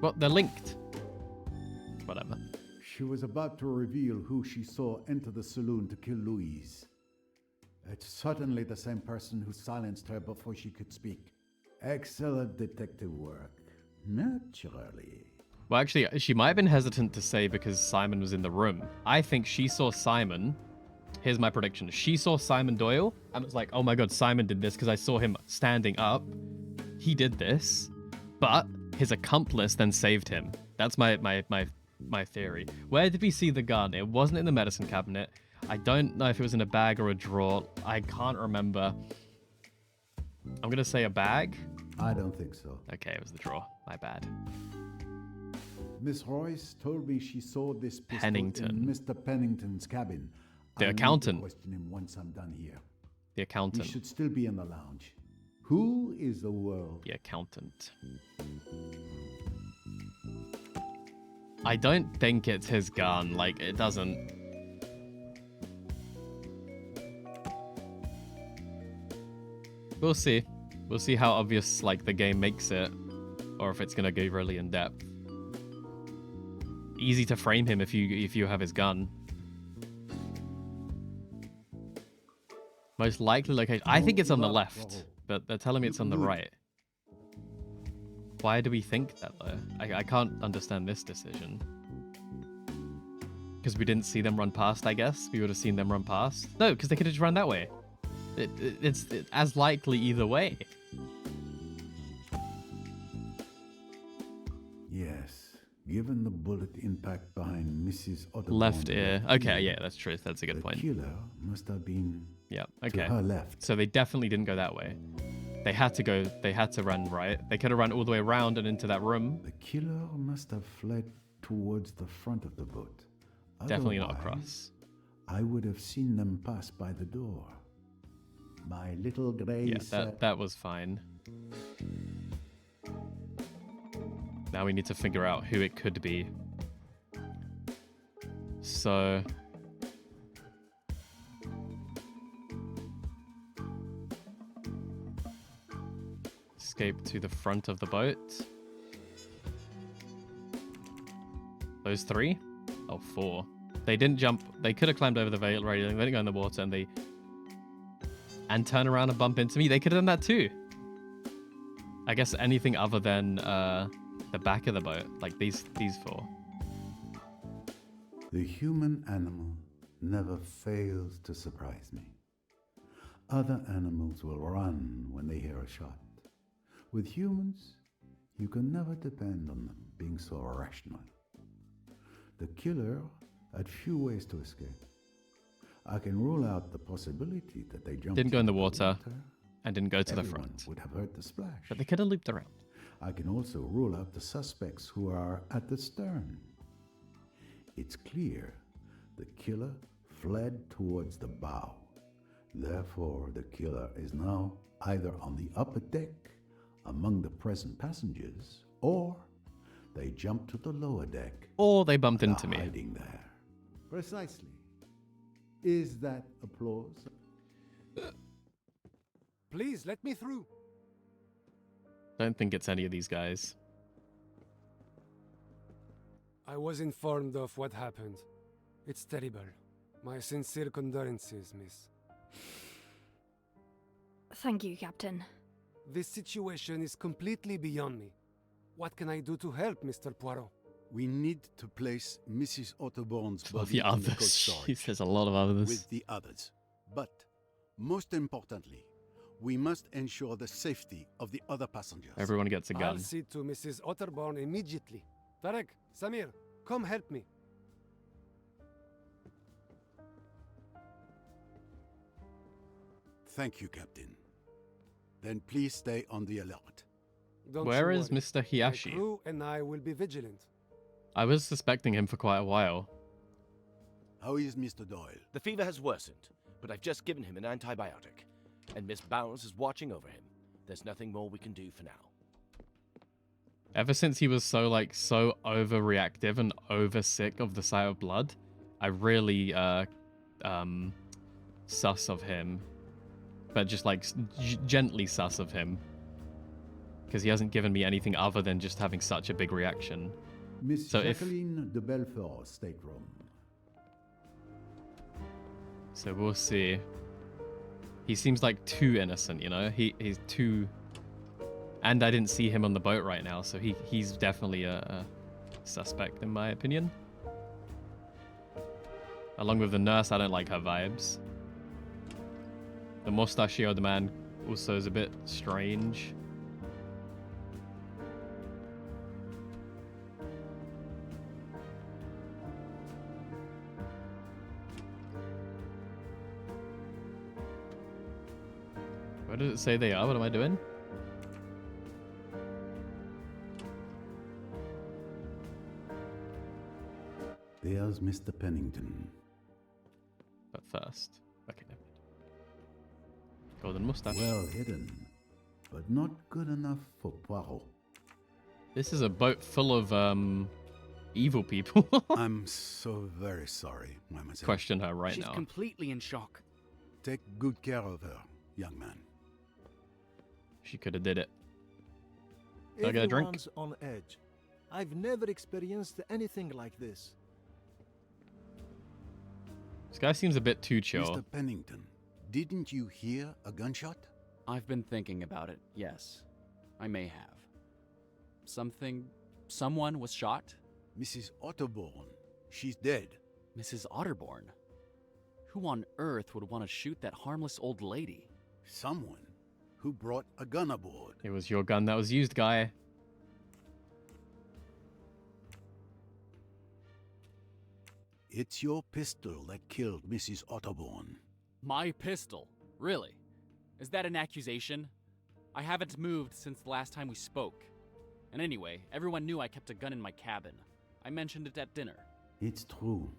Well, they're linked. Whatever. She was about to reveal who she saw enter the saloon to kill Louise. It's certainly the same person who silenced her before she could speak. Excellent detective work. Naturally. Well, actually, she might have been hesitant to say because Simon was in the room. I think she saw Simon. Here's my prediction. She saw Simon Doyle and was like, oh my god, Simon did this because I saw him standing up. He did this, but his accomplice then saved him. That's my theory. Where did we see the gun? It wasn't in the medicine cabinet. I don't know if it was in a bag or a drawer. I can't remember. I'm going to say a bag. I don't think so. Okay, it was the drawer. My bad. Miss Royce told me she saw this pistol Pennington. in Mr. Pennington's cabin. The I accountant. Need to question him once I'm done here. The accountant. He should still be in the lounge. Who is the world? The accountant. I don't think it's his gun. Like, it doesn't. We'll see. We'll see how obvious, like, the game makes it. Or if it's gonna go really in depth. Easy to frame him if you have his gun. Most likely location. I think it's on the left, but they're telling me it's on the right. Why do we think that though? I can't understand this decision. Because we didn't see them run past, I guess. We would have seen them run past. No, because they could have just run that way. It's as likely either way. Yes. Given the bullet impact behind Mrs. Otterborn. Left ear. Okay, yeah, that's true. That's a good point. The killer must have been okay. to her left. So they definitely didn't go that way. They had to run right. They could have run all the way around and into that room. The killer must have fled towards the front of the boat. Definitely not Otherwise, across. I would have seen them pass by the door. My little grey that was fine. Now we need to figure out who it could be. So... escape to the front of the boat. Those three? Oh, four. They didn't jump. They could have climbed over the railing. They didn't go in the water and turn around and bump into me. They could have done that too. I guess anything other than the back of the boat, like these four. The human animal never fails to surprise me. Other animals will run when they hear a shot. With humans, you can never depend on them being so rational. The killer had few ways to escape. I can rule out the possibility that they jumped. Didn't go in the water and didn't go to the Everyone front. would have heard the splash. But they could have looped around. I can also rule out the suspects who are at the stern. It's clear the killer fled towards the bow. Therefore, the killer is now either on the upper deck among the present passengers, or they jumped to the lower deck. Or they bumped into me. Hiding there. Precisely. Is that applause? Please, let me through. Don't think it's any of these guys. I was informed of what happened. It's terrible. My sincere condolences, miss. Thank you, Captain. This situation is completely beyond me. What can I do to help, Mr. Poirot? We need to place Mrs. Otterborn's Well, body the in the cold others. storage There's a lot of others. with the others. But most importantly, we must ensure the safety of the other passengers. Everyone gets a gun. I'll see to Mrs. Otterborn immediately. Tarek, Samir, come help me. Thank you, Captain. Then please stay on the alert. Don't Where you is worry. Mr. My Hiyashi? crew and I will be vigilant. I was suspecting him for quite a while. How is Mr. Doyle? The fever has worsened, but I've just given him an antibiotic. And Miss Bowers is watching over him. There's nothing more we can do for now. Ever since he was so overreactive and over sick of the sight of blood, I really sus of him. But just like gently sus of him. Because he hasn't given me anything other than just having such a big reaction. Miss So if Jacqueline de Belfort, stateroom. so, we'll see. He seems like too innocent, you know. He's too. And I didn't see him on the boat right now, so he's definitely a suspect in my opinion. Along with the nurse, I don't like her vibes. The mustachioed man also is a bit strange. Where does it say they are? What am I doing? There's Mr. Pennington. But first, okay. Golden mustache. Well hidden, but not good enough for Poirot. This is a boat full of evil people. I'm so very sorry, mademoiselle. Question her right She's now. completely in shock. Take good care of her, young man. She could have did it. Can I get a drink? Everyone's on edge. I've never experienced anything like this. This guy seems a bit too chill. Mr. Pennington, didn't you hear a gunshot? I've been thinking about it, yes. I may have. Someone was shot? Mrs. Otterborn. She's dead. Mrs. Otterborn? Who on earth would want to shoot that harmless old lady? Someone who brought a gun aboard. It was your gun that was used, guy. It's your pistol that killed Mrs. Otterborn. My pistol? Really? Is that an accusation? I haven't moved since the last time we spoke. And anyway, everyone knew I kept a gun in my cabin. I mentioned it at dinner. It's true.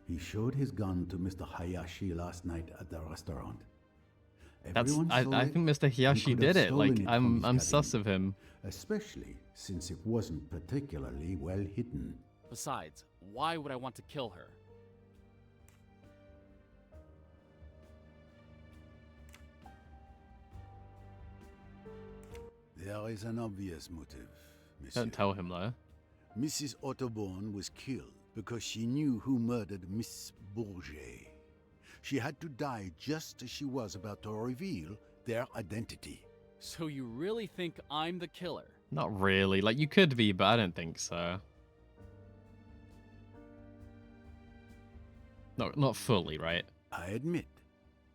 He showed his gun to Mr. Hayashi last night at the restaurant. I think Mr. Hayashi did it. Like, I'm sus of him. Especially since it wasn't particularly well hidden. Besides, why would I want to kill her? There is an obvious motive, monsieur. Don't tell him, though. Mrs. Otterborn was killed because she knew who murdered Miss Bourget. She had to die just as she was about to reveal their identity. So you really think I'm the killer? Not really. Like, you could be, but I don't think so. Not fully, right? I admit,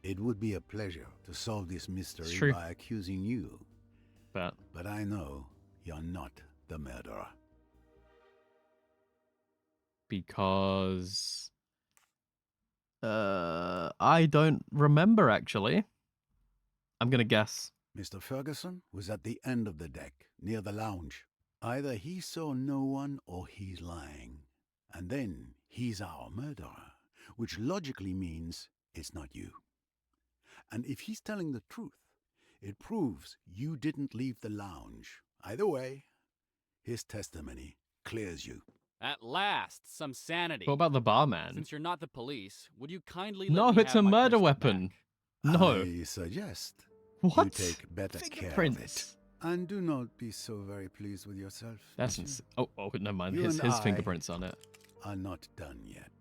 it would be a pleasure to solve this mystery True. by accusing you. But I know you're not the murderer. Because I don't remember, actually. I'm gonna guess. Mr. Ferguson was at the end of the deck, near the lounge. Either he saw no one or he's lying. And then he's our murderer, which logically means it's not you. And if he's telling the truth, it proves you didn't leave the lounge. Either way, his testimony clears you. At last, some sanity. What about the barman? Since you're not the police, would you kindly No, let me it's have a my murder pistol weapon. back? No. I suggest What? you take better care of Fingerprints. it. And do not be so very pleased with yourself. That's monsieur. oh, never mind. You His and I fingerprints on it. are not done yet.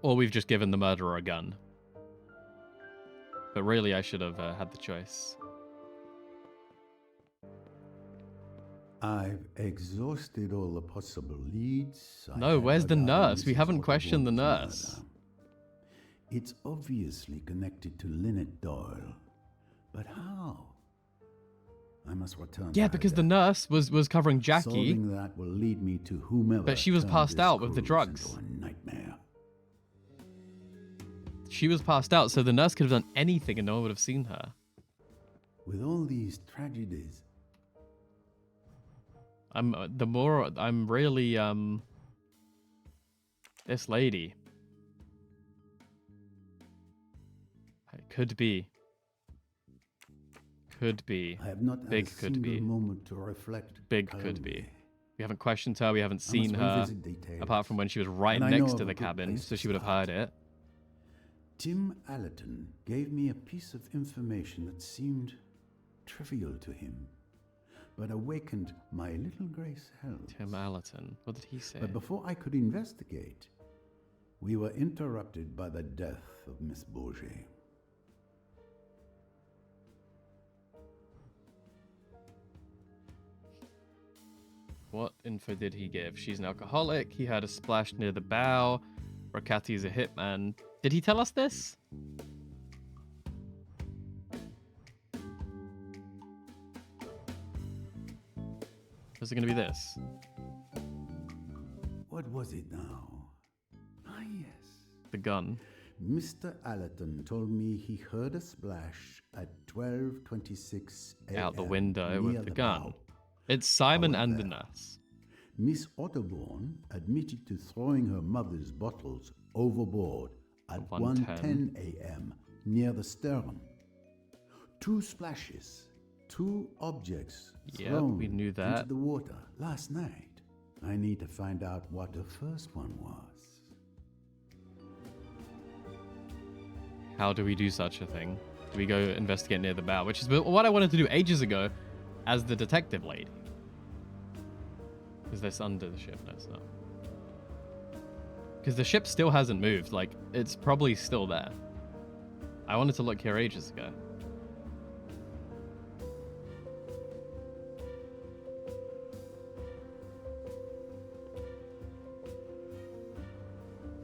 Or we've just given the murderer a gun. But really, I should have had the choice. I've exhausted all the possible leads. I No, have where's the regarding nurse? We Mrs. haven't questioned the Otterborn's nurse. murder. It's obviously connected to Lynette Doyle. But how? I must return Yeah, to her because the death. nurse was covering Jackie, Solving that will lead me to whomever. but she was turned passed this out with the cruise drugs. into a nightmare. She was passed out, so the nurse could have done anything and no one would have seen her. With all these tragedies, I'm really this lady. It could be. I have not Big had a could single be. moment to reflect. Big could be. calmly. We haven't questioned her. We haven't seen her, revisit details. apart from when she was right And I know next of to a the good cabin, place so to she would have start. heard it. Tim Allerton gave me a piece of information that seemed trivial to him, but awakened my little grey cells. Tim Allerton. What did he say? But before I could investigate, we were interrupted by the death of Miss Bourget. What info did he give? She's an alcoholic. He heard a splash near the bow. Rakati is a hitman. Did he tell us this? Is it going to be this? What was it now? Ah, yes. The gun. Mr. Allerton told me he heard a splash at 12:26 a.m. Out the window near with the bow. gun. It's Simon and the However, nurse. Miss Otterborn admitted to throwing her mother's bottles overboard at 1:10 a.m. near the stern. 2 splashes, 2 objects Yep, thrown we knew that. into the water last night. I need to find out what the first one was. How do we do such a thing? Do we go investigate near the bow? Which is what I wanted to do ages ago as the detective lady. Is this under the ship? No, it's not. Because the ship still hasn't moved. Like, it's probably still there. I wanted to look here ages ago.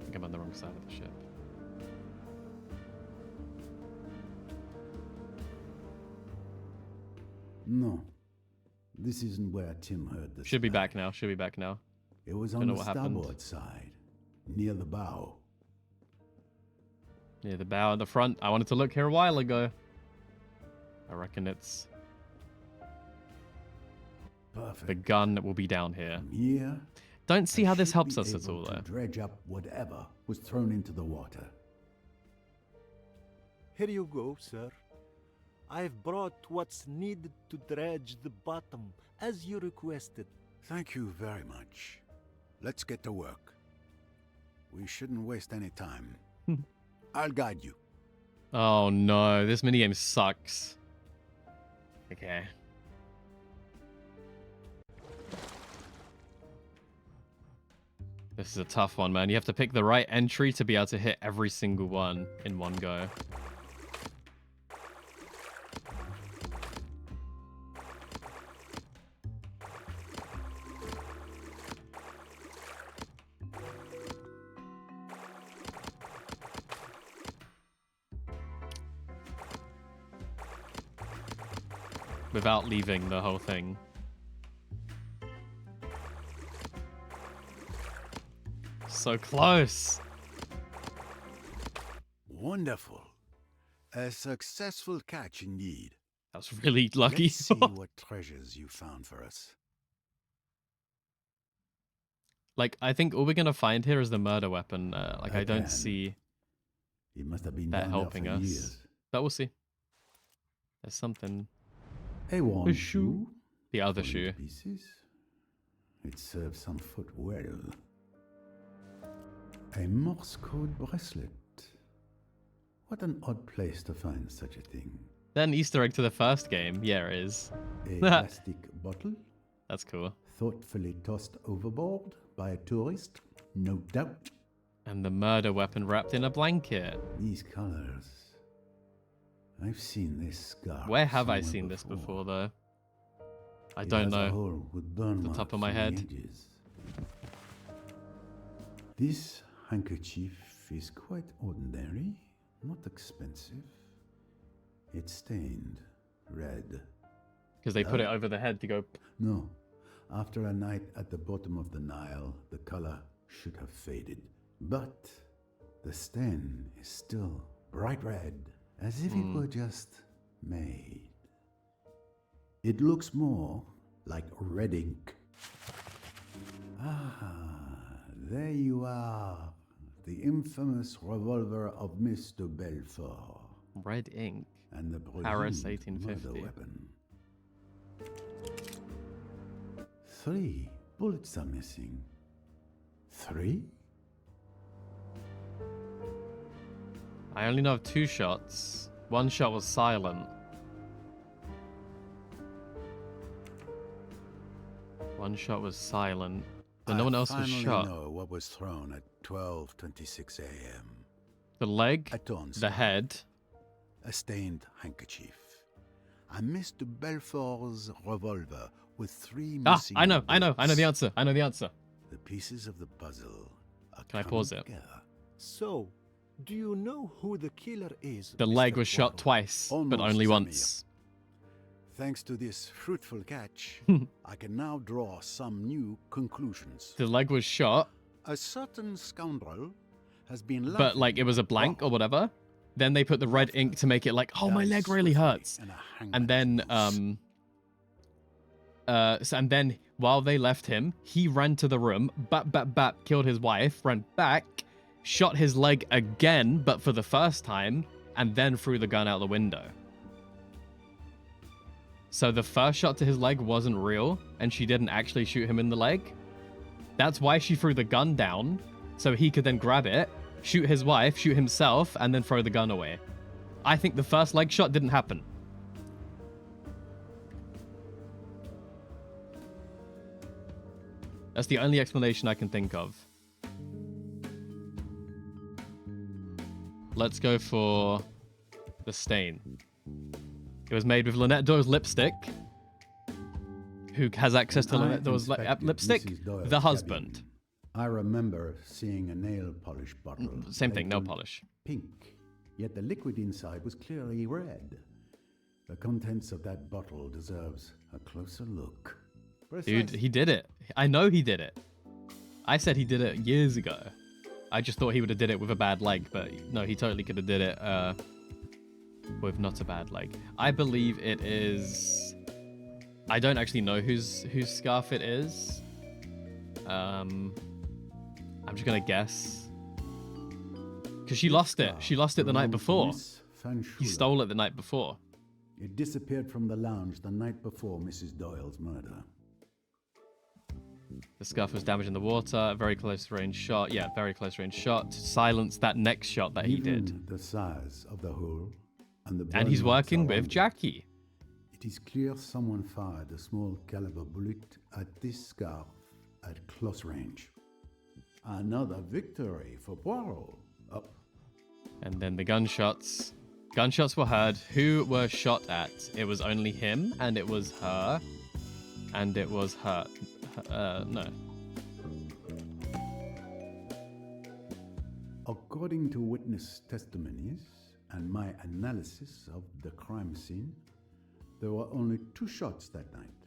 I think I'm on the wrong side of the ship. No, this isn't where Tim heard the Should be back now. Should be back now. It was Don't on know the what happened. starboard side, near the bow. Near the bow at the front. I wanted to look here a while ago. I reckon it's Perfect. the gun that will be down here. Here, Don't see how this should helps be us at able all, to though. dredge up whatever was thrown into the water. Here you go, sir. I've brought what's needed to dredge the bottom, as you requested. Thank you very much. Let's get to work. We shouldn't waste any time. I'll guide you. Oh no, this minigame sucks. Okay. This is a tough one, man. You have to pick the right entry to be able to hit every single one in one go. Without leaving the whole thing. So close. Wonderful. A successful catch indeed. That was really lucky. Let's see what treasures you found for us. Like, I think all we're gonna find here is the murder weapon. Like, I don't Again. see It must have been that down there helping for us. years. But we'll see. There's something. A worn A shoe. The other falling to shoe. Pieces. It serves some foot well. A Morse code bracelet. What an odd place to find such a thing. Then Easter egg to the first game. Yeah, it is. A plastic bottle. That's cool. Thoughtfully tossed overboard by a tourist, no doubt. And the murder weapon wrapped in a blanket. These colors. I've seen this scar. Where have I somewhere seen this before, though? I don't It has a know. hole with burn The top marks of my on the head. edges. This handkerchief is quite ordinary, not expensive. It's stained red. Because they put it over the head to go. No. After a night at the bottom of the Nile, the color should have faded. But the stain is still bright red, as if it were just made. It looks more like red ink. Ah, there you are. The infamous revolver of Mr. Belfort. Red ink. And the Paris, presumed murder 1850. weapon. 3 bullets are missing. 3? I only know of 2 shots. One shot was silent. One shot was silent. But no one else was shot. I finally know what was thrown at 12:26 a.m. The leg, A torn the scarf, head. a stained handkerchief, and Mr. Belfort's revolver with 3 missing I know the bullets. answer. I know the answer. The pieces of the puzzle are Can I coming pause it? together. So, do you know who the killer is? The leg Mr. was shot Poirot? twice, but Almost, only Samir. once. Thanks to this fruitful catch, I can now draw some new conclusions. The leg was shot, A certain scoundrel has been but like it was a blank or whatever. Then they put the red ink to make it like, oh, my leg really hurts. And then, and then while they left him, he ran to the room, killed his wife, ran back, shot his leg again, but for the first time, and then threw the gun out the window. So the first shot to his leg wasn't real, and she didn't actually shoot him in the leg. That's why she threw the gun down, so he could then grab it, shoot his wife, shoot himself, and then throw the gun away. I think the first leg shot didn't happen. That's the only explanation I can think of. Let's go for the stain. It was made with Lynette Doyle's lipstick. Who has access to Lynette Doyle's lipstick? Mrs. Doyle's The husband. cabin. I remember seeing a nail polish bottle. Same thing, nail labeled polish. Pink, yet the liquid inside was clearly red. The contents of that bottle deserves a closer look. Dude, he did it. I know he did it. I said he did it years ago. I just thought he would have did it with a bad leg, but no, he totally could have did it with not a bad leg. I believe it is... I don't actually know whose scarf it is. I'm just gonna guess. Because she lost it. She lost it the night before. He stole it the night before. It disappeared from the lounge the night before Mrs. Doyle's murder. The scarf was damaged in the water. Very close range shot. Yeah, very close range shot. To silence that next shot that he Given did. the size of the hole and the And he's burn marks working with around it, Jackie. It is clear someone fired a small caliber bullet at this scarf at close range. Another victory for Poirot. Up. And then the gunshots. Gunshots were heard. Who were shot at? It was only him, and it was her, and it was her. No. According to witness testimonies and my analysis of the crime scene, there were only 2 shots that night.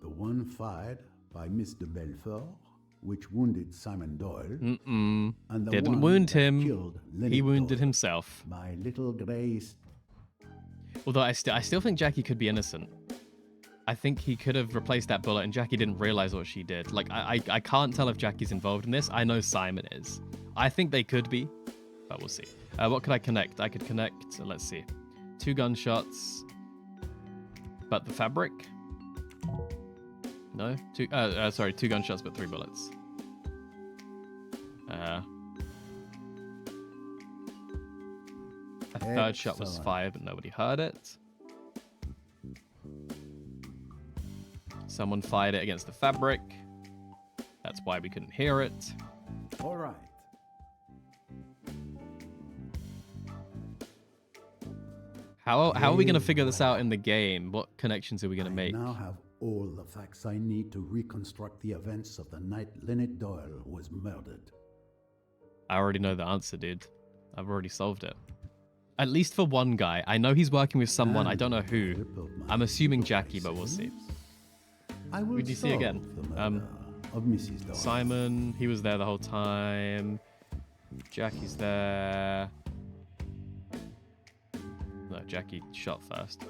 The one fired by Mr. Belfort, which wounded Simon Doyle, and the Didn't one wound that him. killed He Lynette wounded Doyle, himself. my little grey... Although I still think Jackie could be innocent. I think he could have replaced that bullet and Jackie didn't realize what she did. Like, I can't tell if Jackie's involved in this. I know Simon is. I think they could be, but we'll see. What could I connect? I could connect, let's see. 2 gunshots. But the fabric? No? 2 gunshots, but 3 bullets. A third shot was fired, but nobody heard it. Someone fired it against the fabric. That's why we couldn't hear it. All right. How are we going to figure this out in the game? What connections are we going to make? I now have all the facts I need to reconstruct the events of the night Lynette Doyle was murdered. I already know the answer, dude. I've already solved it. At least for one guy. I know he's working with someone. I don't know who. I'm assuming Jackie, but we'll see. Who do you see again? Of Mrs. Doyle. Simon. He was there the whole time. Jackie's there. No, Jackie shot first.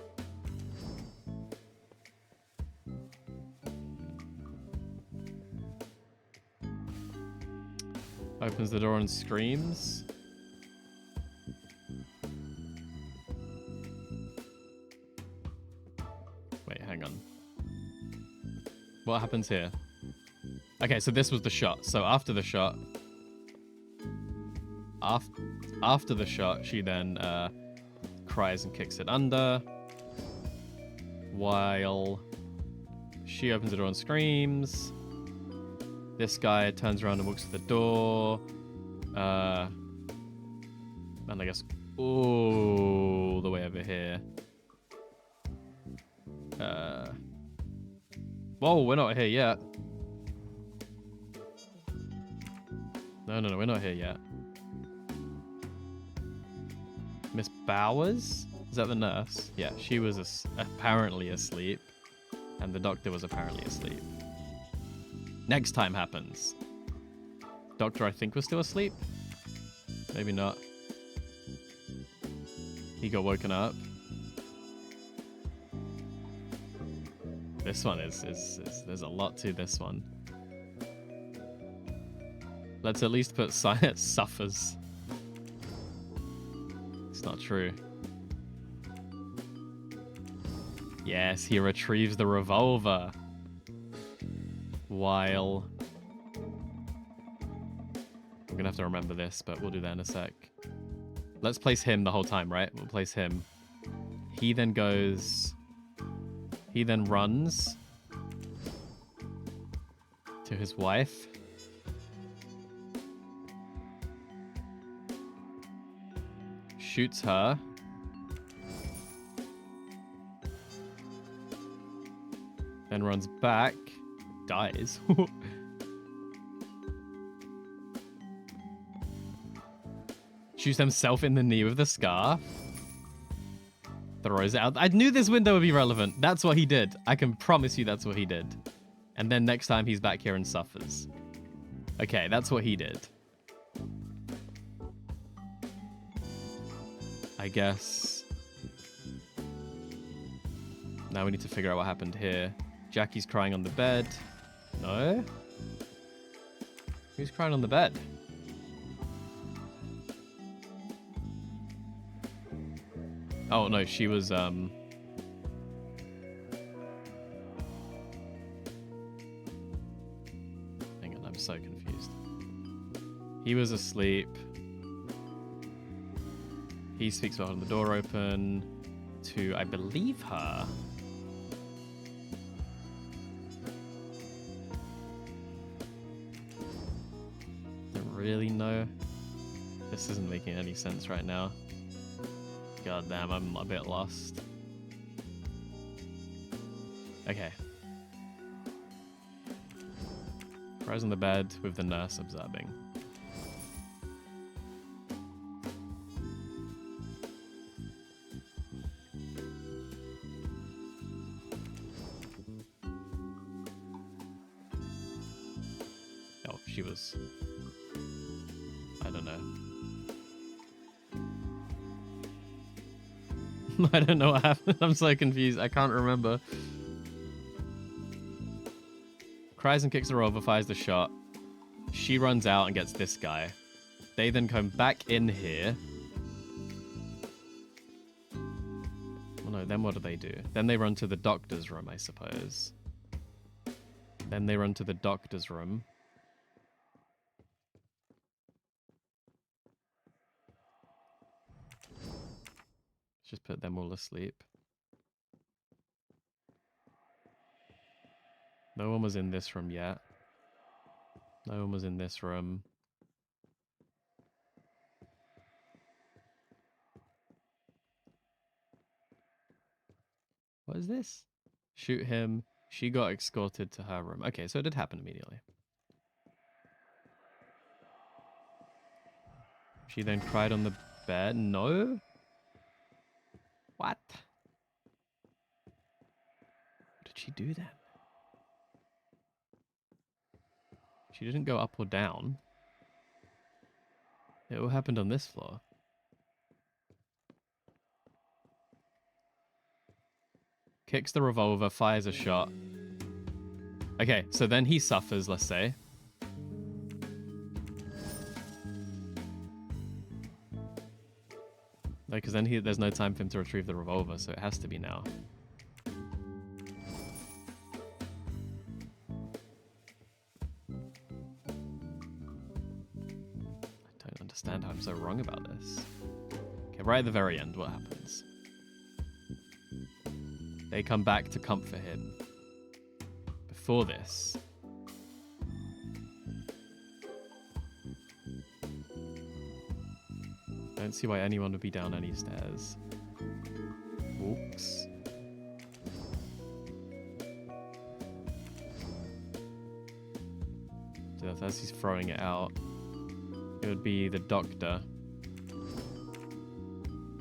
Opens the door and screams. Wait, hang on. What happens here? Okay, so this was the shot. So after the shot... After the shot, she then cries and kicks it under. While She opens the door and screams. This guy turns around and walks to the door. And I guess all the way over here. Whoa, we're not here yet. No, we're not here yet. Miss Bowers? Is that the nurse? Yeah, she was apparently asleep. And the doctor was apparently asleep. Next time happens. Doctor, I think, was still asleep. Maybe not. He got woken up. This one is there's a lot to this one. Let's at least put Silence suffers. It's not true. Yes, he retrieves the revolver. While... I'm gonna have to remember this, but we'll do that in a sec. Let's place him the whole time, right? We'll place him. He then goes... He then runs to his wife. Shoots her. Then runs back. Dies. Shoots himself in the knee with the scarf. Throws it out. I knew this window would be relevant. That's what he did. I can promise you that's what he did. And then next time he's back here and suffers. Okay, that's what he did. I guess. Now we need to figure out what happened here. Jackie's crying on the bed. No? Who's crying on the bed? Oh, no, she was, Hang on, I'm so confused. He was asleep. He speaks about holding the door open to, I believe, her. Don't really know. This isn't making any sense right now. God damn, I'm a bit lost. Okay. Cries on the bed with the nurse observing. Oh, she was... I don't know. I don't know what happened. I'm so confused. I can't remember. Cries and kicks the revolver, fires the shot. She runs out and gets this guy. They then come back in here. Well, no, then what do they do? Then they run to the doctor's room, I suppose. Then they run to the doctor's room. Just put them all asleep. No one was in this room yet. No one was in this room. What is this? Shoot him. She got escorted to her room. Okay, so it did happen immediately. She then cried on the bed. No? What? What did she do then? She didn't go up or down. It all happened on this floor. Kicks the revolver, fires a shot. Okay, so then he suffers, let's say. Because then there's no time for him to retrieve the revolver, so it has to be now. I don't understand how I'm so wrong about this. Okay, right at the very end, what happens? They come back to comfort him. before this. Don't see why anyone would be down any stairs. Walks. So as he's throwing it out, it would be the doctor.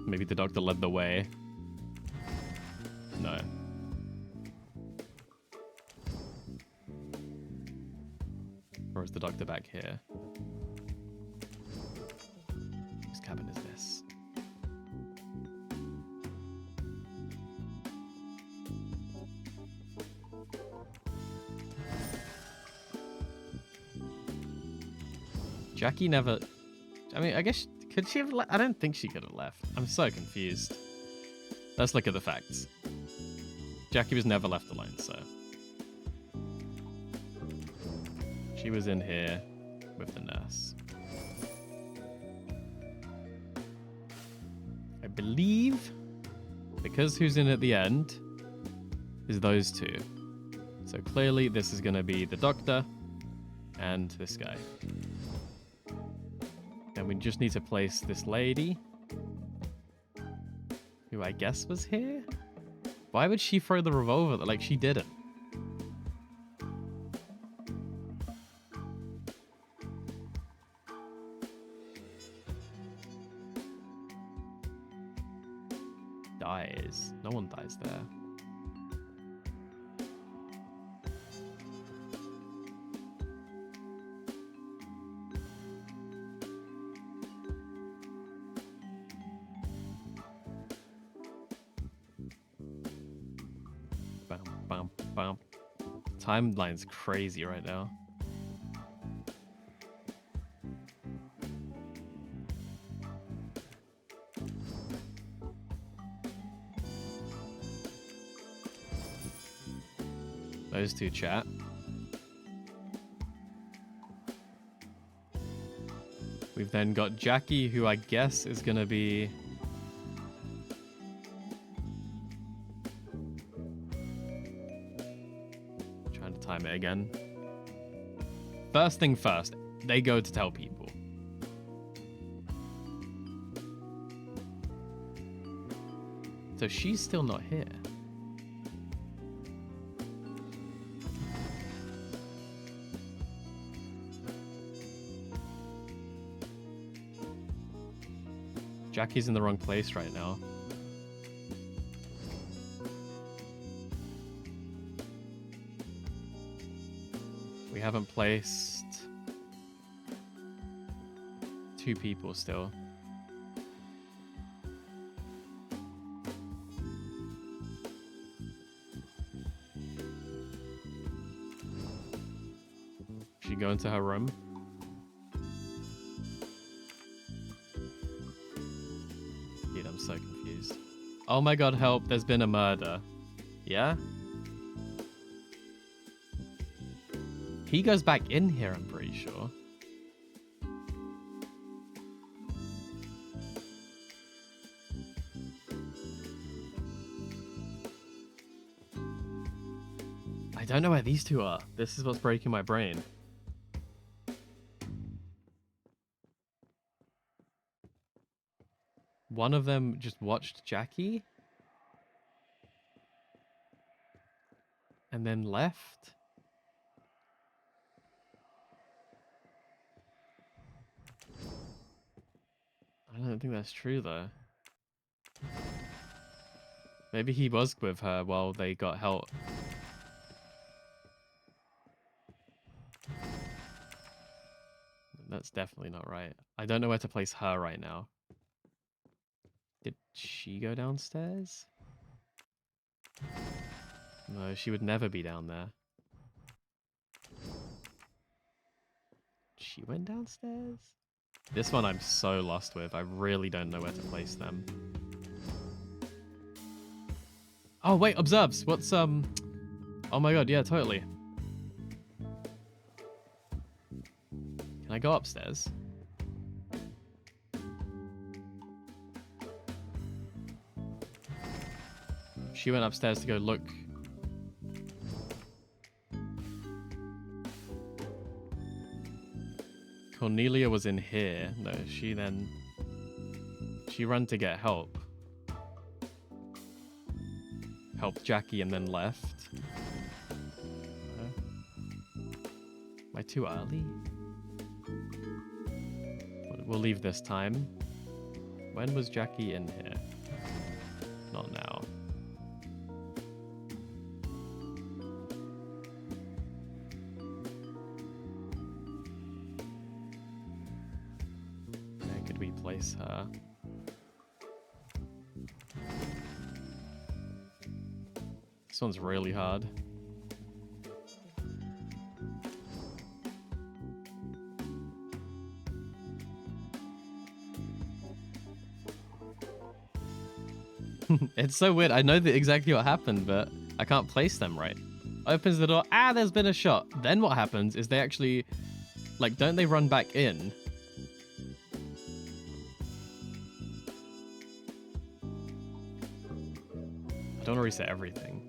Maybe the doctor led the way. No. Or is the doctor back here? Whose cabin is this? Jackie never... I mean, I guess... Could she have I don't think she could have left. I'm so confused. Let's look at the facts. Jackie was never left alone, so... She was in here with the nurse. I believe, because who's in at the end is those two. So clearly this is going to be the doctor and this guy. And we just need to place this lady, who I guess was here? Why would she throw the revolver? Like, she didn't. Dies. No one dies there. Bum, bum, bum. Timeline's crazy right now. Those two chat. We've then got Jackie, who I guess is going to be... Trying to time it again. First thing first, they go to tell people. So she's still not here. Jackie's in the wrong place right now. We haven't placed two people still. She go into her room. Dude, I'm so confused. Oh my god, help, there's been a murder. Yeah? He goes back in here, I'm pretty sure. I don't know where these two are. This is what's breaking my brain. One of them just watched Jackie and then left. I don't think that's true though. Maybe he was with her while they got help. That's definitely not right. I don't know where to place her right now. Did she go downstairs? No, she would never be down there. She went downstairs? This one I'm so lost with. I really don't know where to place them. Oh, wait, observes. What's, Oh my god, yeah, totally. Can I go upstairs? She went upstairs to go look. Cornelia was in here. No, she ran to get help. Helped Jackie and then left. Am I too early? We'll leave this time. When was Jackie in here? Not now. Where could we place her? This one's really hard. It's so weird. I know exactly what happened, but I can't place them right. Opens the door. Ah, there's been a shot. Then what happens is they actually, like, don't they run back in? I don't want to reset everything.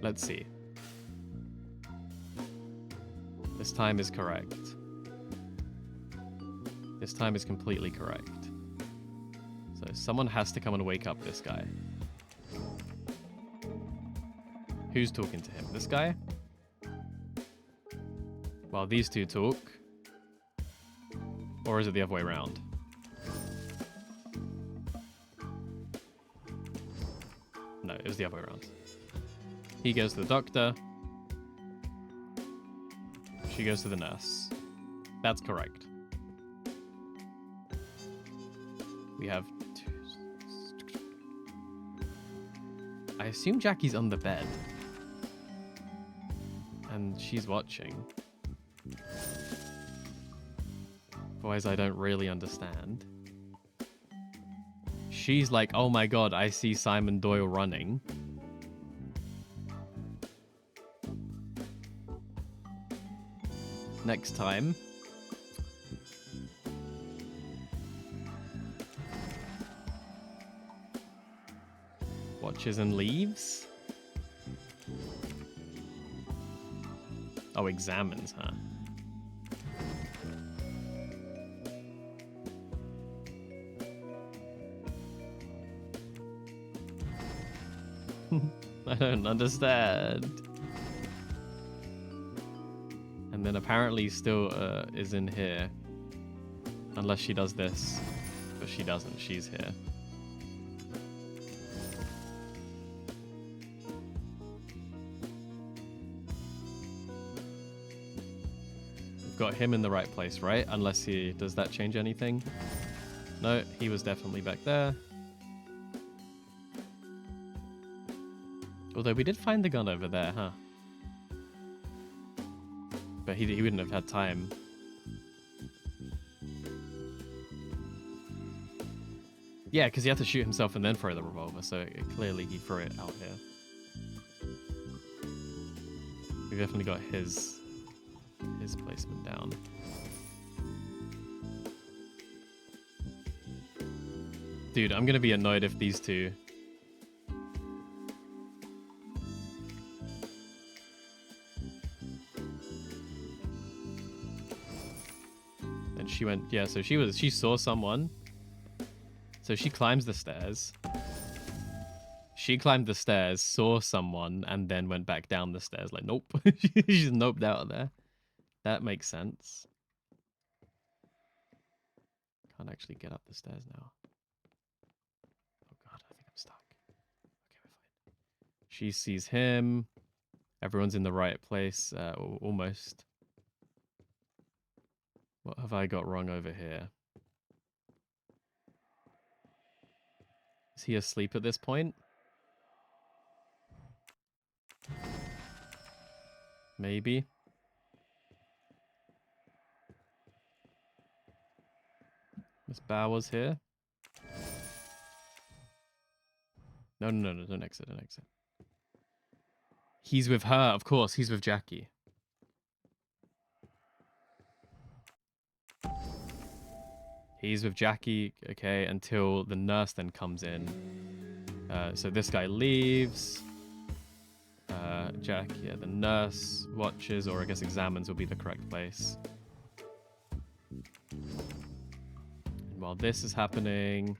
Let's see. This time is correct. This time is completely correct. So someone has to come and wake up this guy. Who's talking to him? This guy? While these two talk? Or is it the other way around? No, it was the other way around. He goes to the doctor. She goes to the nurse. That's correct. We have two. I assume Jackie's on the bed. And she's watching. Otherwise, I don't really understand. She's like, oh my god, I see Simon Doyle running. Next time. Watches and leaves? Oh, examines, huh? I don't understand. And then apparently still is in here. Unless she does this. But she doesn't. She's here. We've got him in the right place, right? Unless he... Does that change anything? No, he was definitely back there. Although we did find the gun over there, huh? But he wouldn't have had time. Yeah, because he had to shoot himself and then throw the revolver, so clearly he threw it out here. We definitely got his placement down. Dude, I'm gonna be annoyed if these two... And she went, yeah, so she saw someone. So she climbs the stairs. She climbed the stairs, saw someone, and then went back down the stairs. Like, nope. She's noped out of there. That makes sense. Can't actually get up the stairs now. Oh god, I think I'm stuck. Okay, we're fine. She sees him. Everyone's in the right place. Almost. What have I got wrong over here? Is he asleep at this point? Maybe. Miss Bowers here. No, don't exit, don't exit. He's with her, of course, he's with Jackie. He's with Jackie, okay, until the nurse then comes in. So this guy leaves. check. Yeah, the nurse watches, or I guess examines will be the correct place. And while this is happening,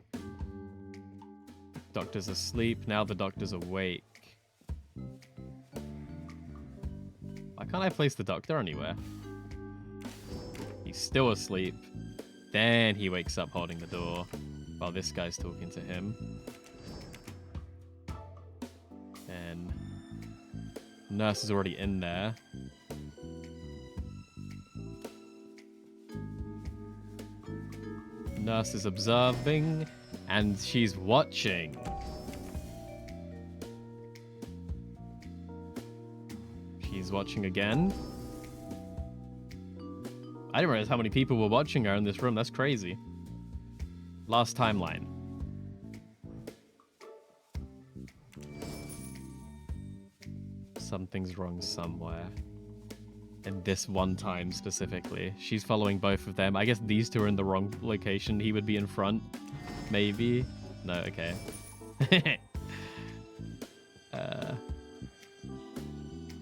doctor's asleep. Now the doctor's awake. Why can't I place the doctor anywhere? He's still asleep. Then he wakes up holding the door while this guy's talking to him. And nurse is already in there. Nurse is observing and she's watching. She's watching again. I didn't realize how many people were watching her in this room. That's crazy. Last timeline. Something's wrong somewhere. And this one time specifically. She's following both of them. I guess these two are in the wrong location. He would be in front. Maybe. No, okay.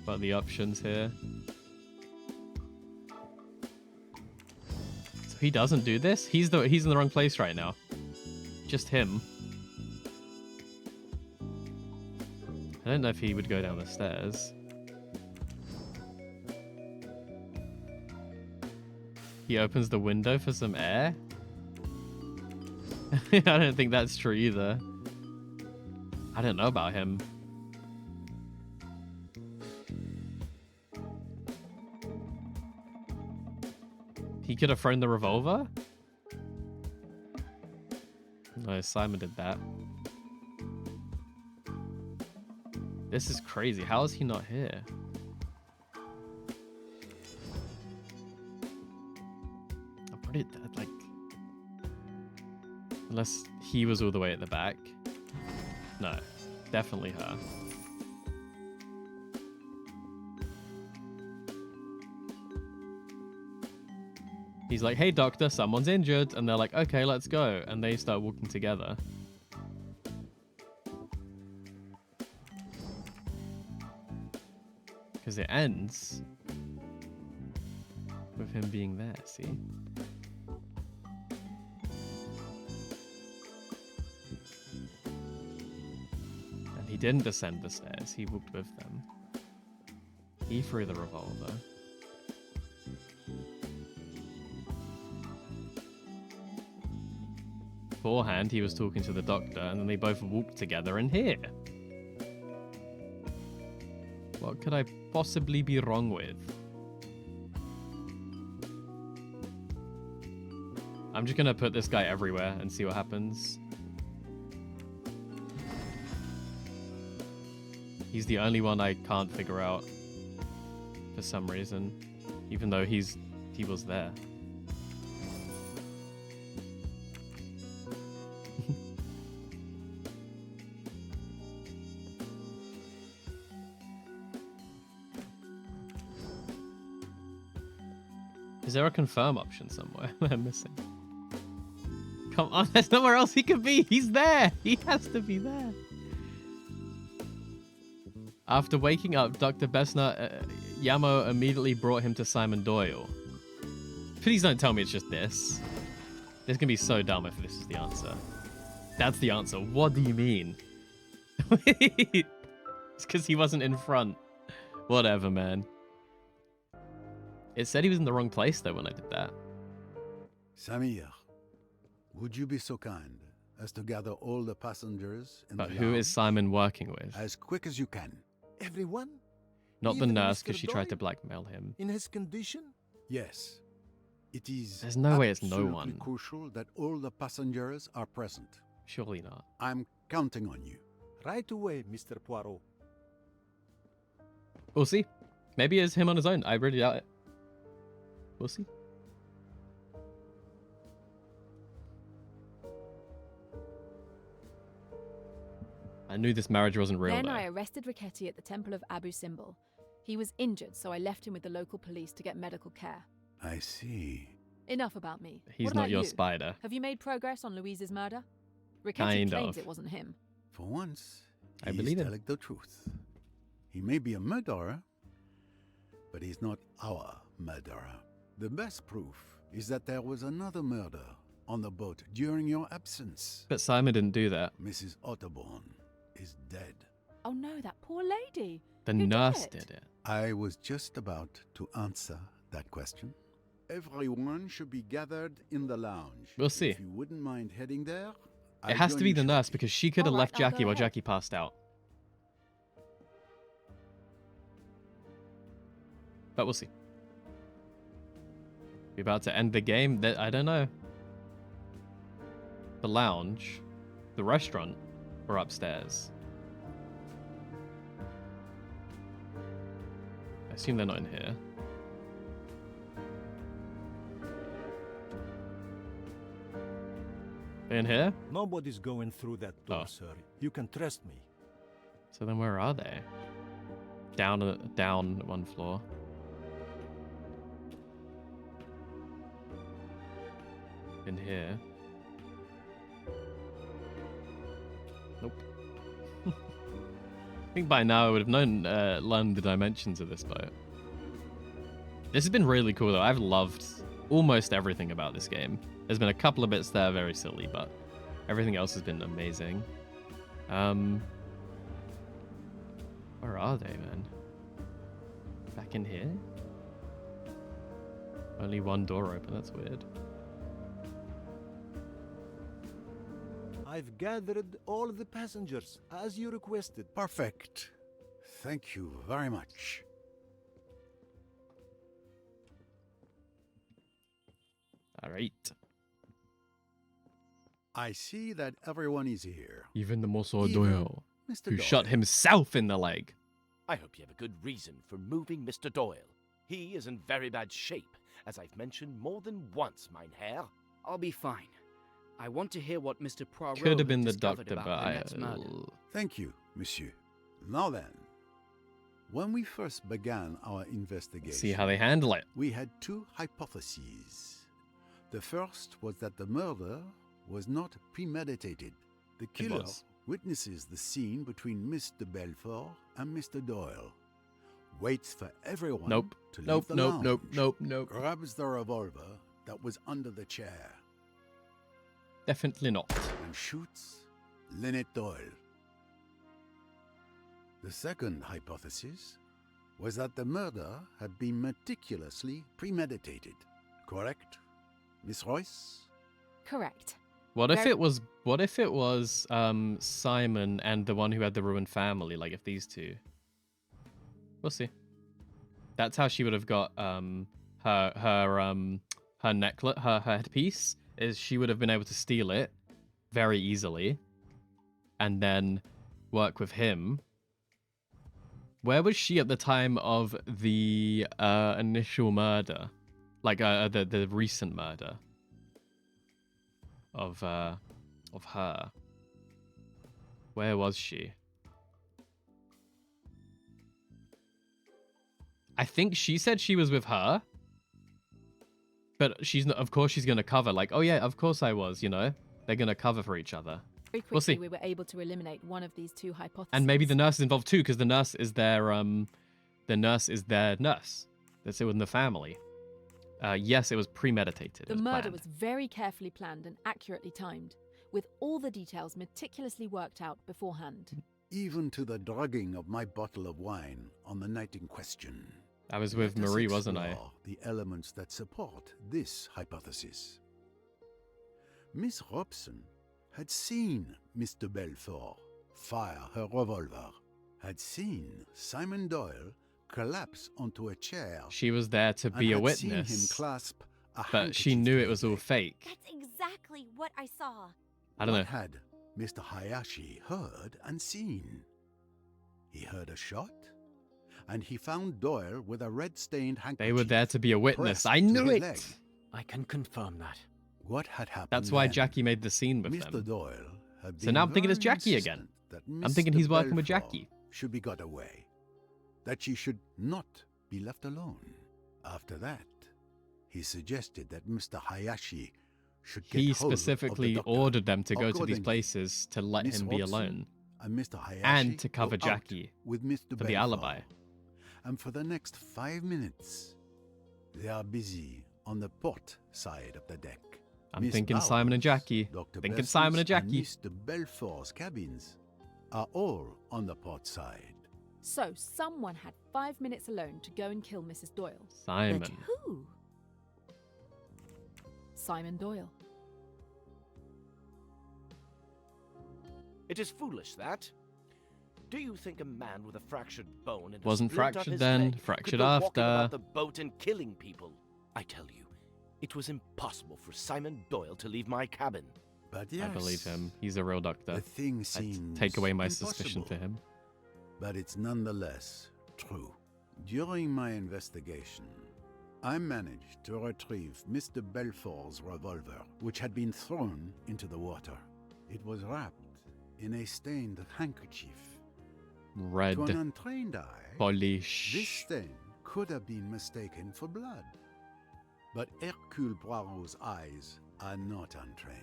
What are the options here? So he doesn't do this? He's in the wrong place right now. Just him. I don't know if he would go down the stairs. He opens the window for some air? I don't think that's true either. I don't know about him. He could have thrown the revolver? No, Simon did that. This is crazy. How is he not here? I put it like... Unless he was all the way at the back. No, definitely her. He's like, hey doctor, someone's injured. And they're like, okay, let's go. And they start walking together. Because it ends with him being there, see? And he didn't descend the stairs, he walked with them. He threw the revolver. Beforehand, he was talking to the doctor, and then they both walked together in here. What could I possibly be wrong with? I'm just gonna put this guy everywhere and see what happens. He's the only one I can't figure out for some reason, even though he was there. Is there a confirm option somewhere I'm missing? Come on, there's nowhere else he could be. He's there. He has to be there. After waking up, Dr. Bessner Yamo immediately brought him to Simon Doyle. Please don't tell me it's just this. This can be so dumb if this is the answer. That's the answer. What do you mean? It's because he wasn't in front. Whatever, man. It said he was in the wrong place, though, when I did that. Samir, would you be so kind as to gather all the passengers in But the who lounge is Simon working with? as quick as you can? Everyone? Not the Even nurse, Mr. because she tried to Doyle? blackmail him. In his condition? Yes. It is There's no way it's no absolutely one. crucial that all the passengers are present. Surely not. I'm counting on you. Right away, Mr. Poirot. We'll see. Maybe it's him on his own. I really doubt it. We'll see. I knew this marriage wasn't real, Then though. I arrested Riquetti at the Temple of Abu Simbel. He was injured, so I left him with the local police to get medical care. I see. Enough about me. He's What not about your you? spider. Have you made progress on Louise's murder? Riquetti Kind claims of. it wasn't him. For once, I he's believe him. telling the truth. He may be a murderer, but he's not our murderer. The best proof is that there was another murder on the boat during your absence. But Simon didn't do that. Mrs. Otterborn is dead. Oh no, that poor lady. The Who nurse did did it. I was just about to answer that question. Everyone should be gathered in the lounge. We'll see. If you wouldn't mind heading there, It has to be the nurse because she could have left Jackie while Jackie passed out. But we'll see. We about to end the game? I don't know. The lounge, the restaurant, or upstairs. I assume they're not in here. They in here? Nobody's going through that door, Oh. sir. You can trust me. So then where are they? Down one floor. In here. Nope. I think by now I would have learned the dimensions of this boat. This has been really cool though. I've loved almost everything about this game. There's been a couple of bits there very silly, but everything else has been amazing. Where are they, man? Back in here? Only one door open, that's weird. I've gathered all the passengers, as you requested. Perfect. Thank you very much. Alright. I see that everyone is here. Even the Monsieur Even Doyle, Mr. who shot Doyle. himself in the leg. I hope you have a good reason for moving Mr. Doyle. He is in very bad shape, as I've mentioned more than once, mein Herr. I'll be fine. I want to hear what Mr. Poirot Could have been has the discovered doctor, about but Lynette's murder. Thank you, monsieur. Now then, when we first began our investigation, See how they handle it. we had two hypotheses. The first was that the murder was not premeditated. The killer was. witnesses the scene between Mr. Belfort and Mr. Doyle, waits for everyone Nope. to leave Nope, the nope, lounge, nope, nope, nope. grabs the revolver that was under the chair, Definitely not. and shoots Lynette Doyle. The second hypothesis was that the murder had been meticulously premeditated. Correct, Miss Royce? Correct. What if it was Simon and the one who had the ruined family, like if these two? We'll see. That's how she would have got her necklet, her headpiece, is she would have been able to steal it very easily and then work with him. Where was she at the time of the initial murder? Like the recent murder of her. Where was she? I think she said she was with her. But she's not, of course she's going to cover, like, oh yeah, of course I was, you know? They're going to cover for each other. Very We'll see. quickly, we were able to eliminate one of these two hypotheses. And maybe the nurse is involved too, because the nurse is their nurse. That's it in the family. Yes, it was premeditated. The it was murder planned. was very carefully planned and accurately timed, with all the details meticulously worked out beforehand. Even to the drugging of my bottle of wine on the night in question. I was with Let us Marie, wasn't I? explore the elements that support this hypothesis. Miss Robson had seen Mr. Belfort fire her revolver, had seen Simon Doyle collapse onto a chair. She was there to be a and had seen him witness, clasp a but she handkerchief knew to it his was all neck. That's fake. exactly what I saw. I don't know. What had Mr. Hayashi heard and seen? He heard a shot, and he found Doyle with a red-stained handkerchief. They were there to be a witness. pressed I to knew his it. leg. I can confirm that. What had happened? That's why then? Jackie made the scene with Mr. them. Doyle had So been now I'm thinking it's very Jackie again. insistent that I'm thinking he's Mr. working with Belfort Jackie. should be got away, that she should not be left alone. After that, he suggested that Mr. Hayashi should get He hold of the specifically doctor. ordered them to go to these Accordingly, places to let Miss him be Robson alone. and Mr. Hayashi and to cover go out Jackie with Mr. for the alibi. And for the next 5 minutes, they are busy on the port side of the deck. I'm Miss thinking Bowers, Simon and Jackie. Dr. Thinking Bessems Simon and Jackie. Mr. Belfort's cabins are all on the port side. So someone had 5 minutes alone to go and kill Mrs. Doyle. Simon. But who? Simon Doyle. It is foolish, that. Do you think a man with a fractured bone and a Wasn't splint on fractured his then, leg could fractured go walking after. about the boat and killing people? I tell you, it was impossible for Simon Doyle to leave my cabin. But I believe him. He's a real doctor. The thing I'd seems take away my impossible, suspicion for him. but it's nonetheless true. During my investigation, I managed to retrieve Mr. Belfort's revolver, which had been thrown into the water. It was wrapped in a stained handkerchief. Red. To an untrained eye, Polish. this stain could have been mistaken for blood. But Hercule Poirot's eyes are not untrained.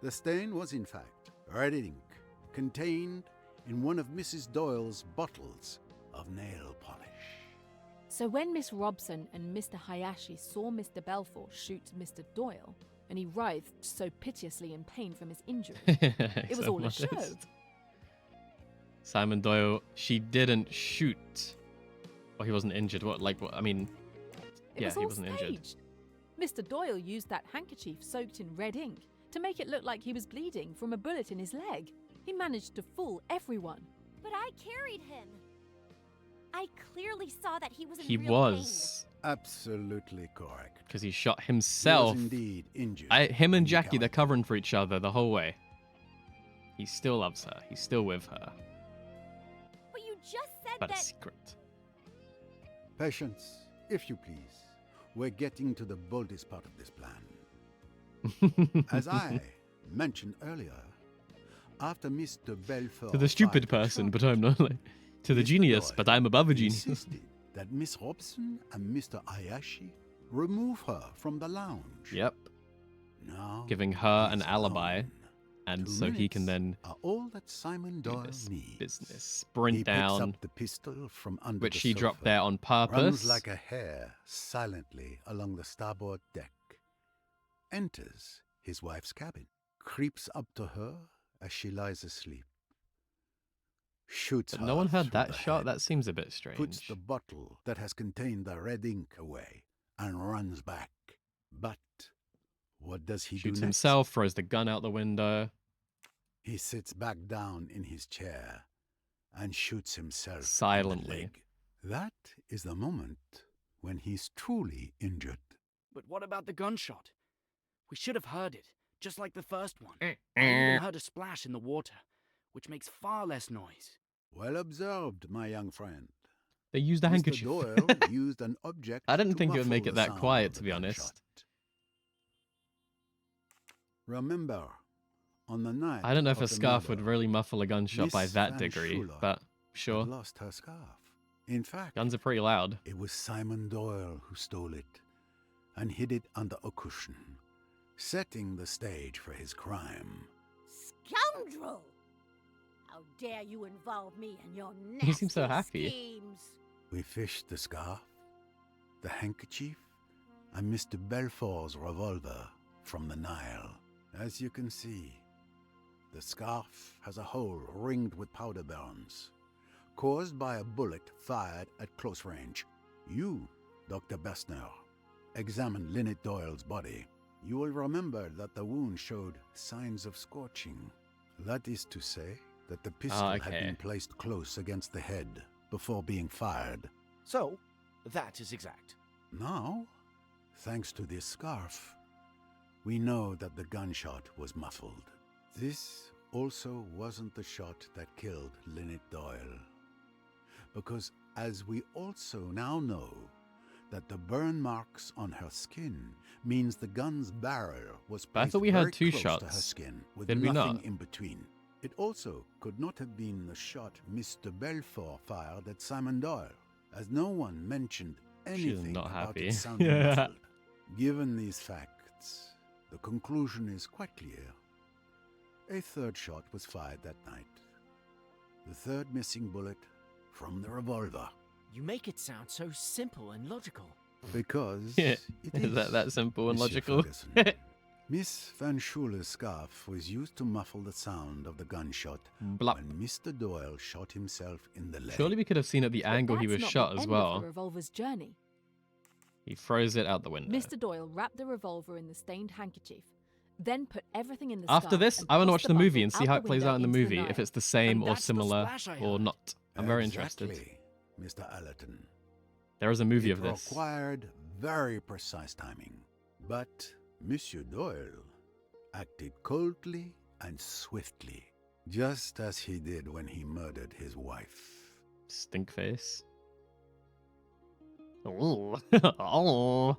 The stain was, in fact, red ink contained in one of Mrs. Doyle's bottles of nail polish. So when Miss Robson and Mr. Hayashi saw Mr. Belfort shoot Mr. Doyle, and he writhed so piteously in pain from his injury, it was all a show. Simon Doyle, she didn't shoot. Or he wasn't injured. What, I mean, It yeah, was he all wasn't injured. staged. Mr. Doyle used that handkerchief soaked in red ink to make it look like he was bleeding from a bullet in his leg. He managed to fool everyone. But I carried him. I clearly saw that he was in He real was. Absolutely correct. Because he shot himself. He was indeed injured. Him and Jackie, they're covering for each other the whole way. He still loves her. He's still with her. But you just said But a that. secret. Patience, if you please. We're getting to the boldest part of this plan. As I mentioned earlier, after Mr. Belfort To the stupid person, but I'm not like. To the genius, but I'm above a genius. insisted that Miss Robson and Mr. Ayashi remove her from the lounge. Yep. Now, Giving her an alibi. And 2 so he can then are all that Simon do Doyle this needs. business. Sprint He down. picks up the pistol from under Which the she dropped sofa, there on purpose. runs like a hare silently along the starboard deck, enters his wife's cabin, creeps up to her as she lies asleep, shoots But her no one heard through that the shot. head, That seems a bit strange. puts the bottle that has contained the red ink away, and runs back. But what does he Shoots do next? himself, throws the gun out the window. He sits back down in his chair and shoots himself in the Silently. leg. That is the moment when he's truly injured. But what about the gunshot? We should have heard it, just like the first one. I even heard a splash in the water, which makes far less noise. Well observed, my young friend. They used a Mr. handkerchief. Doyle used an object I didn't to think it would make muffle it the that sound quiet, of to the be gunshot. honest. Remember, on the night I don't know if of a the scarf would murder, really muffle a gunshot by Miss that Van degree, Schuler but sure. had lost her scarf. In fact, Guns are pretty loud. it was Simon Doyle who stole it and hid it under a cushion, setting the stage for his crime. Scoundrel! How dare you involve me in your nasty He seems so happy. schemes? We fished the scarf, the handkerchief, and Mr. Belfort's revolver from the Nile. As you can see, the scarf has a hole ringed with powder burns, caused by a bullet fired at close range. You, Dr. Bessner, examined Lynette Doyle's body. You will remember that the wound showed signs of scorching. That is to say that the pistol had okay. been placed close against the head before being fired. So, that is exact. Now, thanks to this scarf, we know that the gunshot was muffled. This also wasn't the shot that killed Lynette Doyle. Because as we also now know that the burn marks on her skin means the gun's barrel was But I placed thought we had very two close to her shots. skin with Did we nothing not? in between. It also could not have been the shot Mr. Belfort fired at Simon Doyle, as no one mentioned She's anything not about happy. it sounding Yeah. muffled. Given these facts, the conclusion is quite clear. A third shot was fired that night. The third missing bullet from the revolver. You make it sound so simple and logical. Because Yeah. it Is that simple and Monsieur logical? Ferguson. Miss Van Schuler's scarf was used to muffle the sound of the gunshot Blop. when Mr. Doyle shot himself in the leg. Surely we could have seen at the angle he was That's not shot the as end well. Of the revolver's journey. He throws it out the window. Mr. Doyle wrapped the revolver in the stained handkerchief, then put everything in the After scarf this, and I want to tossed watch the movie bundle and see out how the it plays window out in the into movie, Nile. if it's the same And or that's the similar splash I or heard. not. I'm very interested. Exactly, Mr. Allerton. There is a movie It of this. required very precise timing. But Monsieur Doyle acted coldly and swiftly, just as he did when he murdered his wife. Stink face. Oh. Oh.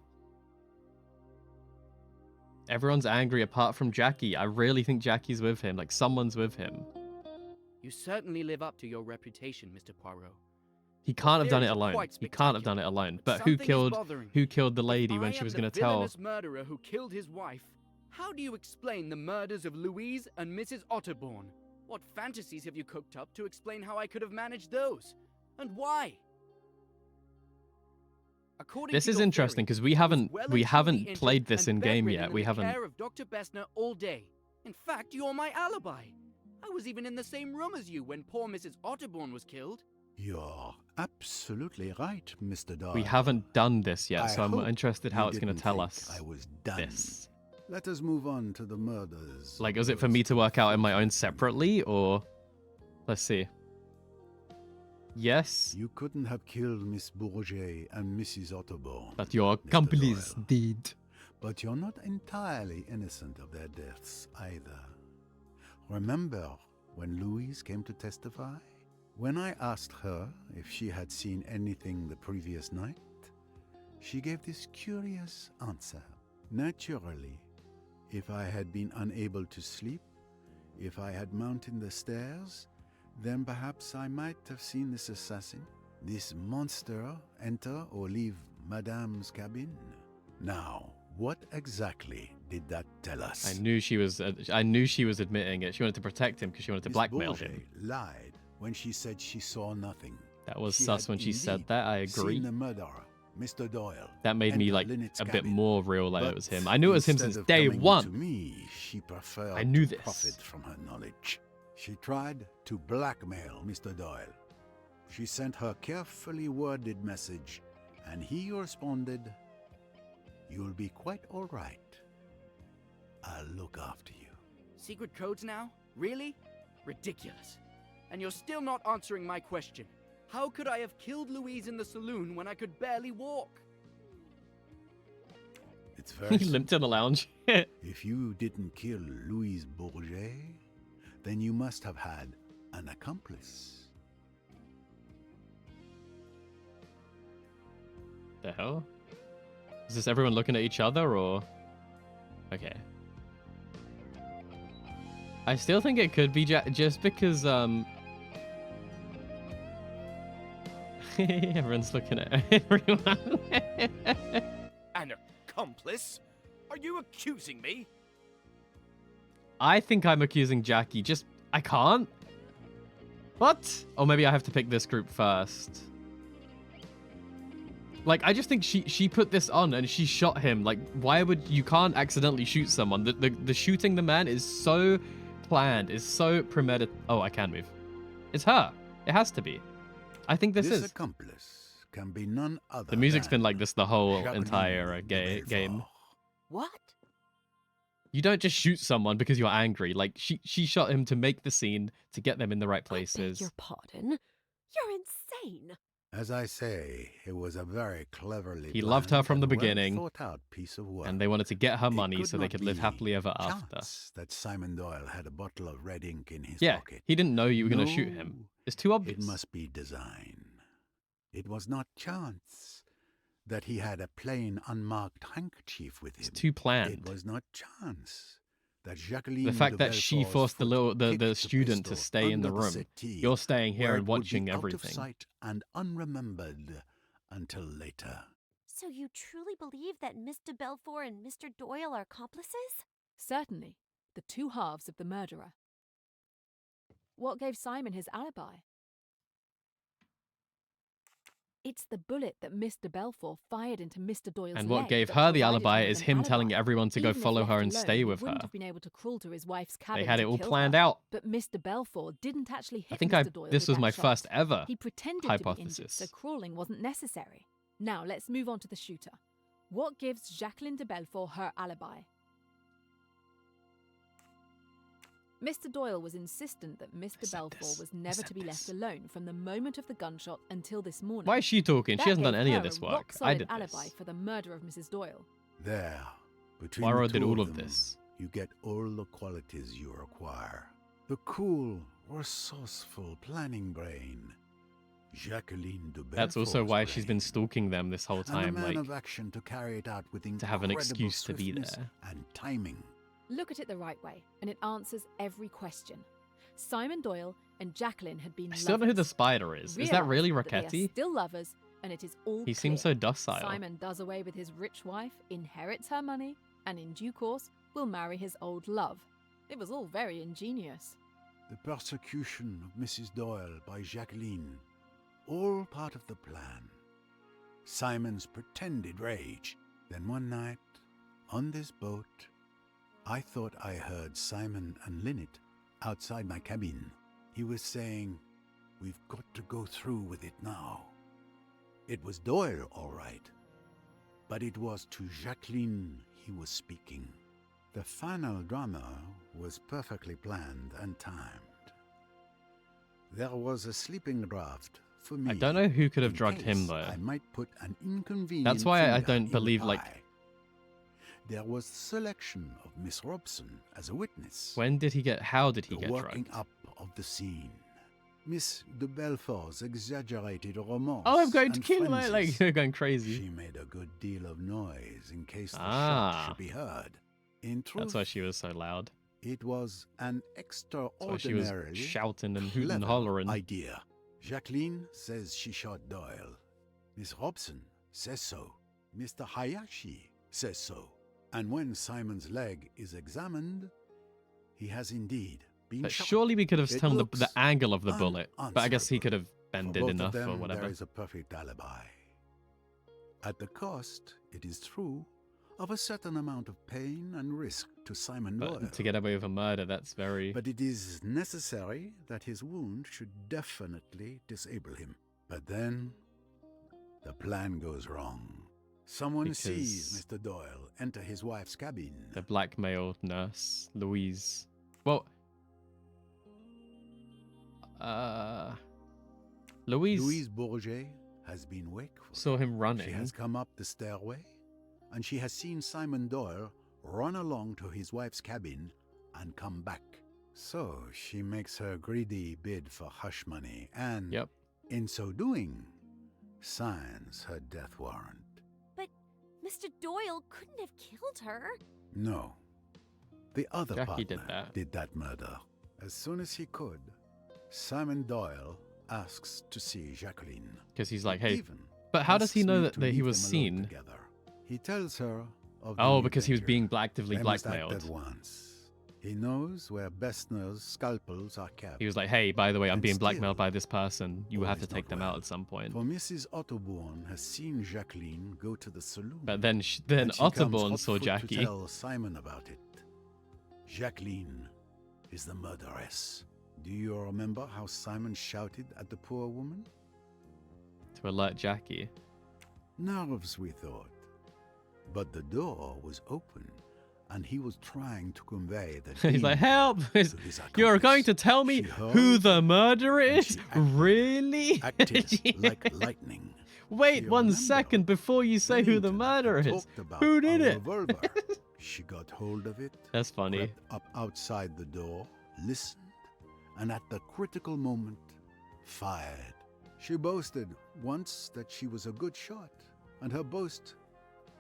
Everyone's angry apart from Jackie. I really think Jackie's with him. Like, someone's with him. You certainly live up to your reputation, Mr. Poirot. He can't have done it theories are alone. quite He can't have done it alone. But who something is killed bothering who me. killed the lady If when I she am was the going to tell? villainous murderer who killed his wife, how do you explain the murders of Louise and Mrs. Otterbourne? What fantasies have you cooked up to explain how I could have managed those? And why? According This to is your interesting theory, because we I was haven't well we and haven't truly played injured this and in game bedridden yet. in We the haven't. care of Dr. Bessner all day. In fact, you're my alibi. I was even in the same room as you when poor Mrs. Otterbourne was killed. You're absolutely right, Mr. Doyle. We haven't done this yet, so I'm hope interested how you it's going to didn't tell think us I was done. this. Let us move on to the murders. Like, is it for me to work out in my own separately, or let's see. Yes, You couldn't have killed Miss Bourget and Mrs. Otterbourne. but your Mr. accomplice Doyle. did. But you're not entirely innocent of their deaths either. Remember when Louise came to testify? When I asked her if she had seen anything the previous night, she gave this curious answer. Naturally, if I had been unable to sleep, if I had mounted the stairs, then perhaps I might have seen this assassin, this monster, enter or leave Madame's cabin. Now, what exactly did that tell us? I knew she was admitting it. She wanted to protect him because she wanted to Miss blackmail Bourget him. lied when she said she saw nothing. That was She sus had when she said indeed that. I agree. Seen the murderer, Mr. Doyle. That made me enter like Lynette's a bit cabin. more real like it But was him. I knew it was him instead since of day coming one. To me, she preferred I knew to this. profit from her knowledge. She tried to blackmail Mr. Doyle. She sent her carefully worded message, and he responded, "You'll be quite all right. I'll look after you." Secret codes now? Really? Ridiculous. And you're still not answering my question. How could I have killed Louise in the saloon when I could barely walk? It's very He limped in the lounge. If you didn't kill Louise Bourget, then you must have had an accomplice. The hell? Is this everyone looking at each other, or? Okay. I still think it could be just because everyone's looking at everyone. An accomplice? Are you accusing me? I think I'm accusing Jackie. I can't. What? Or maybe I have to pick this group first. Like, I just think she put this on and she shot him. Like, why would you can't accidentally shoot someone? The shooting the man is so planned, is so premeditated. Oh, I can move. It's her. It has to be. I think this is. Accomplice can be none other. The music's than been like this the whole Jacqueline entire de game. What? You don't just shoot someone because you're angry. Like, she shot him to make the scene, to get them in the right places. Your pardon? You're insane. As I say, it was a very cleverly He loved her planned from the and beginning, well-thought-out piece of work. and they wanted to get her It money could so they not could live be happily ever after. chance that Simon Doyle had a bottle of red ink in his Yeah, pocket. he didn't know you were going to shoot him. No, It's too obvious. It must be design. It was not chance that he had a plain, unmarked handkerchief with him. It's too planned. It was not chance that Jacqueline The fact de that she Belfort's forced the foot student kicked to the stay in the pistol room. under settee, You're staying here where and it would watching be out everything. of sight and unremembered until later. So you truly believe that Mr. Belfour and Mr. Doyle are accomplices? Certainly, the two halves of the murderer. what gave Simon his alibi? It's the bullet that Mr. Belfour fired into Mr. Doyle's And what leg gave that her the provided alibi him with is an him alibi. telling everyone to go Even if follow her left and alone, stay he with wouldn't her. have been able to crawl to his wife's cabin They had to it all kill planned her. out. But Mr. Belfour didn't actually hit I think Mr. Doyle this with was that my shot. first ever He pretended to be injured, hypothesis. so crawling wasn't necessary. Now let's move on to the shooter. What gives Jacqueline de Belfour her alibi? Mr. Doyle was insistent that Mr. Belfour was never to be left alone from the moment of the gunshot until this morning. Why is she talking? She That hasn't done gave any her of this a work. rock-solid I did alibi this. for the murder of Mrs. Doyle. There, between Poirot the did two all of of them, this. you get all the qualities you require. The cool, resourceful planning brain. Jacqueline de Belfour's That's also why she's brain, been stalking them this whole and a time, man like of action to carry it out with to have an incredible excuse to be swiftness there. and timing. Look at it the right way, and it answers every question. Simon Doyle and Jacqueline had been I still don't know who the lovers. spider is. Is that really Realised that they are Rocchetti? still lovers, and it is all He seems clear. so docile. Simon does away with his rich wife, inherits her money, and in due course will marry his old love. It was all very ingenious. The persecution of Mrs. Doyle by Jacqueline, all part of the plan. Simon's pretended rage. Then one night, on this boat, I thought I heard Simon and Lynette outside my cabin. He was saying, "We've got to go through with it now." It was Doyle, all right, but it was to Jacqueline he was speaking. The final drama was perfectly planned and timed. There was a sleeping draft for me. I don't know who could have in drugged him case though. I might put an inconvenient That's why I finger don't in the believe like pie. There was selection of Miss Robson as a witness. when did he get how did he The get working drugged? up of the scene. Miss de Belfort's exaggerated remorse. Oh, I'm going to and kill her! frenzies. Like they're going crazy. She made a good deal of noise in case the Ah. shot should be heard. In truth, That's why she was so loud. it was an That's why she was extraordinarily shouting and hooting and clever hollering. idea. Jacqueline says she shot Doyle. Miss Robson says so. Mr. Hayashi says so. And when Simon's leg is examined, he has indeed been But shot. surely we could have It told the looks angle of the bullet. But I guess he unanswerable. could have For bended both enough of them, or whatever. There is a perfect alibi. At the cost, it is true, of a certain amount of pain and risk to Simon Doyle. But to get away with a murder, that's very But it is necessary that his wound should definitely disable him. But then, the plan goes wrong. Someone sees Because- Mr. Doyle enter his wife's cabin. the blackmail nurse, Louise. Well, Louise Bourget has been wakeful. saw him running. She has come up the stairway, and she has seen Simon Doyle run along to his wife's cabin and come back. So she makes her greedy bid for hush money and, in so doing, signs her death warrant. But Mr. Doyle couldn't have killed her. No. The other Jackie partner did that. murder. As soon as he could, Simon Doyle asks to see Jacqueline. Because he's like, hey, Even but how does he asks know me that, to that he leave was them alone seen? together. He tells her of the Oh, new because he was venture. being actively They must act blackmailed. at once. He knows where Bessner's scalpels are kept. He was like, hey, by the way, I'm And being still, blackmailed by this person. You all have to is take not them well. out at some point. For Mrs. Otterbourne has seen Jacqueline go to the saloon. But then then and she comes Otterbourne saw hot-foot Jackie. to tell Simon about it. Jacqueline is the murderess. Do you remember how Simon shouted at the poor woman? To alert Jackie. Nerves, we thought. But the door was open, and he was trying to convey the He's like, demon help! to his You're accomplice. going to tell me She heard who the murderer and is? she acted- Really? acted like lightning. Wait She 1 remembered second before you say who the murderer is. Talked about Who a did it? revolver. She got hold of it. That's funny. Crept up outside the door, listened, and at the critical moment, fired. She boasted once that she was a good shot, and her boast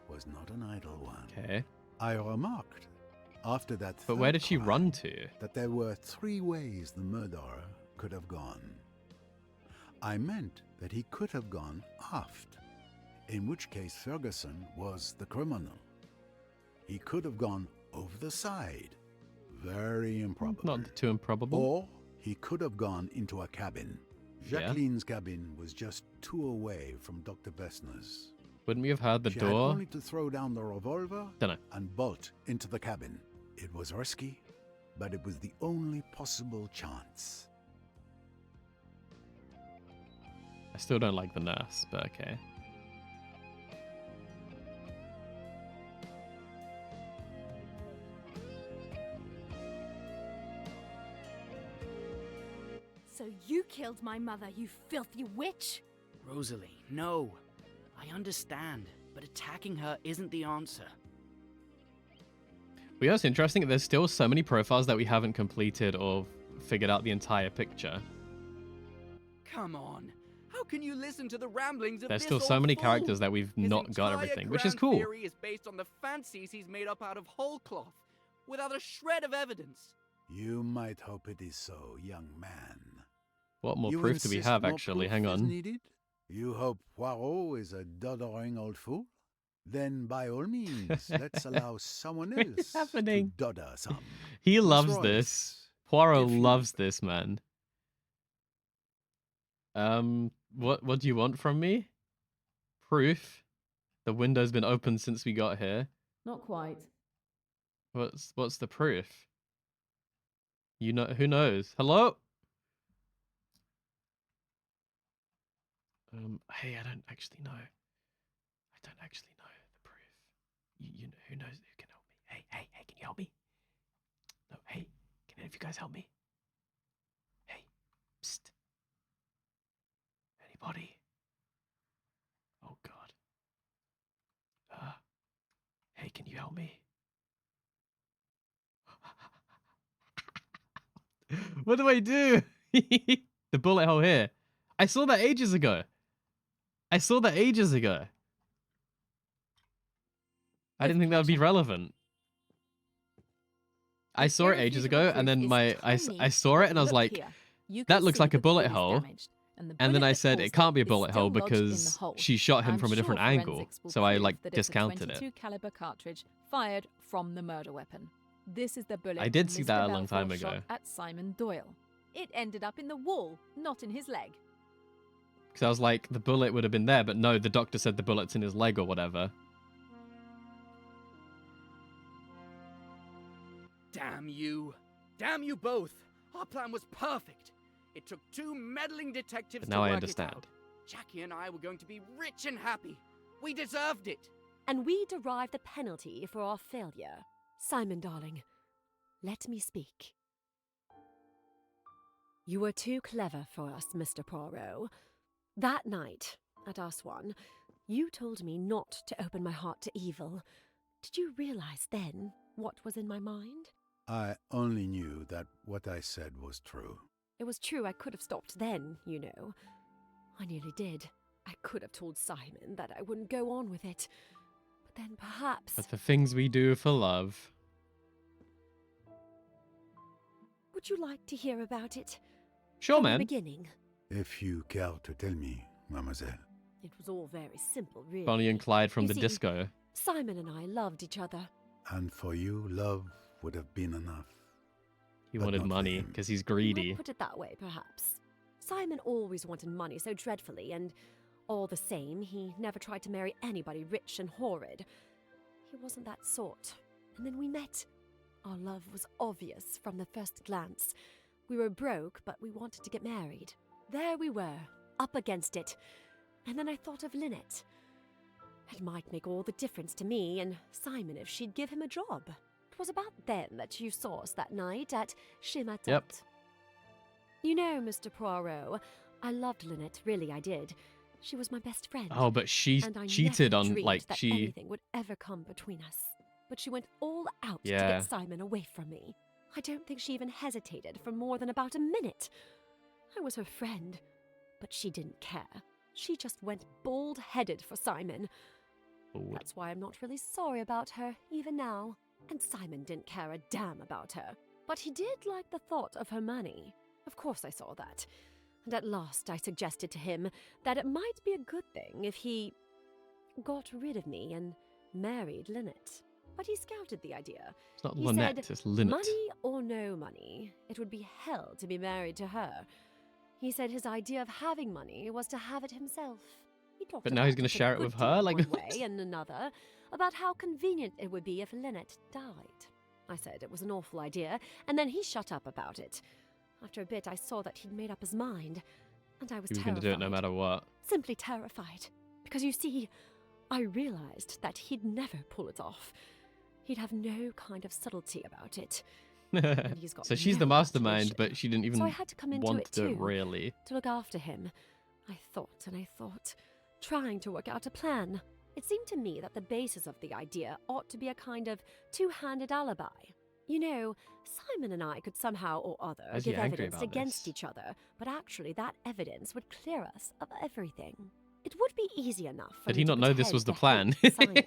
was not an idle one. Okay. I remarked, after that But where third did she crime, run to? that there were 3 ways the murderer could have gone. I meant that he could have gone aft, in which case Ferguson was the criminal. He could have gone over the side, very improbable. Not too improbable. Or He could have gone into a cabin. Yeah. Jacqueline's cabin was just 2 away from Dr. Vesna's. Wouldn't we have heard the She had door? only to throw down the revolver Dunno. and bolt into the cabin. It was risky, but it was the only possible chance. I still don't like the nurse, but okay. So you killed my mother, you filthy witch! Rosalie, no. I understand, but attacking her isn't the answer. But yeah, it's interesting. There's still so many profiles that we haven't completed or figured out the entire picture. Come on. How can you listen to the ramblings of There's this still so old many fool? characters that we've His not got entire everything, which is grand cool. Theory is based on the fancies he's made up out of whole cloth, without a shred of evidence. You might hope it is so, young man. What more You proof do we insist have, more actually? proof Hang is on. needed? You hope Poirot is a doddering old fool? Then by all means, let's allow someone else What's happening? to dodder some. He Miss loves Royce, this. Poirot if you- loves this, man. What do you want from me? Proof. The window's been open since we got here. Not quite. What's the proof? You know, who knows? Hello? Hey, I don't actually know. I don't actually know the proof. You know, who knows who can help me? Hey, can you help me? No, hey, can any of you guys help me? Hey, psst. Anybody? Oh God. Hey, can you help me? What do I do? The bullet hole here. I saw that ages ago. I didn't think that would be relevant. I saw it ages ago, and then I saw it, and I was like, that looks like a bullet hole. And then I said it can't be a bullet hole because she shot him from a different angle. So I like discounted it. .22 caliber cartridge fired from the murder weapon. This is the bullet I did Mr. see that a long Balfour time shot ago. at Simon Doyle. It ended up in the wall, not in his leg. Because I was like, the bullet would have been there, but no, the doctor said the bullet's in his leg or whatever. Damn you. Damn you both. Our plan was perfect. It took 2 meddling detectives But now to I work understand. it out. Jackie and I were going to be rich and happy. We deserved it. And we derive the penalty for our failure. Simon, darling, let me speak. You were too clever for us, Mr. Poirot. That night, at R1, you told me not to open my heart to evil. Did you realize then what was in my mind? I only knew that what I said was true. It was true I could have stopped then, you know. I nearly did. I could have told Simon that I wouldn't go on with it. But then perhaps... But the things we do for love. Would you like to hear about it? Sure, From man. the beginning. If you care to tell me, mademoiselle. It was all very simple, really. Bonnie and Clyde from You the see, disco. Simon and I loved each other. And for you, love would have been enough. He But wanted not for money him. because he's You greedy. might put it that way, perhaps. Simon always wanted money so dreadfully, and all the same, he never tried to marry anybody rich and horrid. He wasn't that sort. And then we met. Our love was obvious from the first glance. We were broke, but we wanted to get married. There we were, up against it. And then I thought of Lynette. It might make all the difference to me and Simon if she'd give him a job. It was about then that you saw us that night at Chez Ma Tante. Yep. You know, Mr. Poirot, I loved Lynette, really I did. She was my best friend. Oh, but she and I cheated never on, dreamed like, that she... anything would ever come between us. But she went all out to Yeah. get Simon away from me. I don't think she even hesitated for more than about a minute. I was her friend, but she didn't care. She just went bald-headed for Simon. That's why I'm not really sorry about her, even now. And Simon didn't care a damn about her. But he did like the thought of her money. Of course I saw that. And at last I suggested to him that it might be a good thing if he got rid of me and married Lynette. but he scouted the idea. It's not He Lynette, said, it's Lynette. money or no money, it would be hell to be married to her. He said his idea of having money was to have it himself. He talked But now he's about going to it a share it good with her? deal Like, one way and another, about how convenient it would be if Lynette died. I said it was an awful idea, and then he shut up about it. After a bit, I saw that he'd made up his mind, and I was he was terrified. going to do it no matter what. Simply terrified. Because you see, I realized that he'd never pull it off. He'd have no kind of subtlety about it. And he's got So she's the no mastermind, intuition. but she didn't even So I had to come into want it to too, really. to look after him. I thought and I thought, trying to work out a plan. It seemed to me that the basis of the idea ought to be a kind of two-handed alibi. You know, Simon and I could somehow or other Why is he give angry evidence about against this? each other, but actually that evidence would clear us of everything. It would be easy enough for Did me he to not know this pretend was the to plan? hate Simon.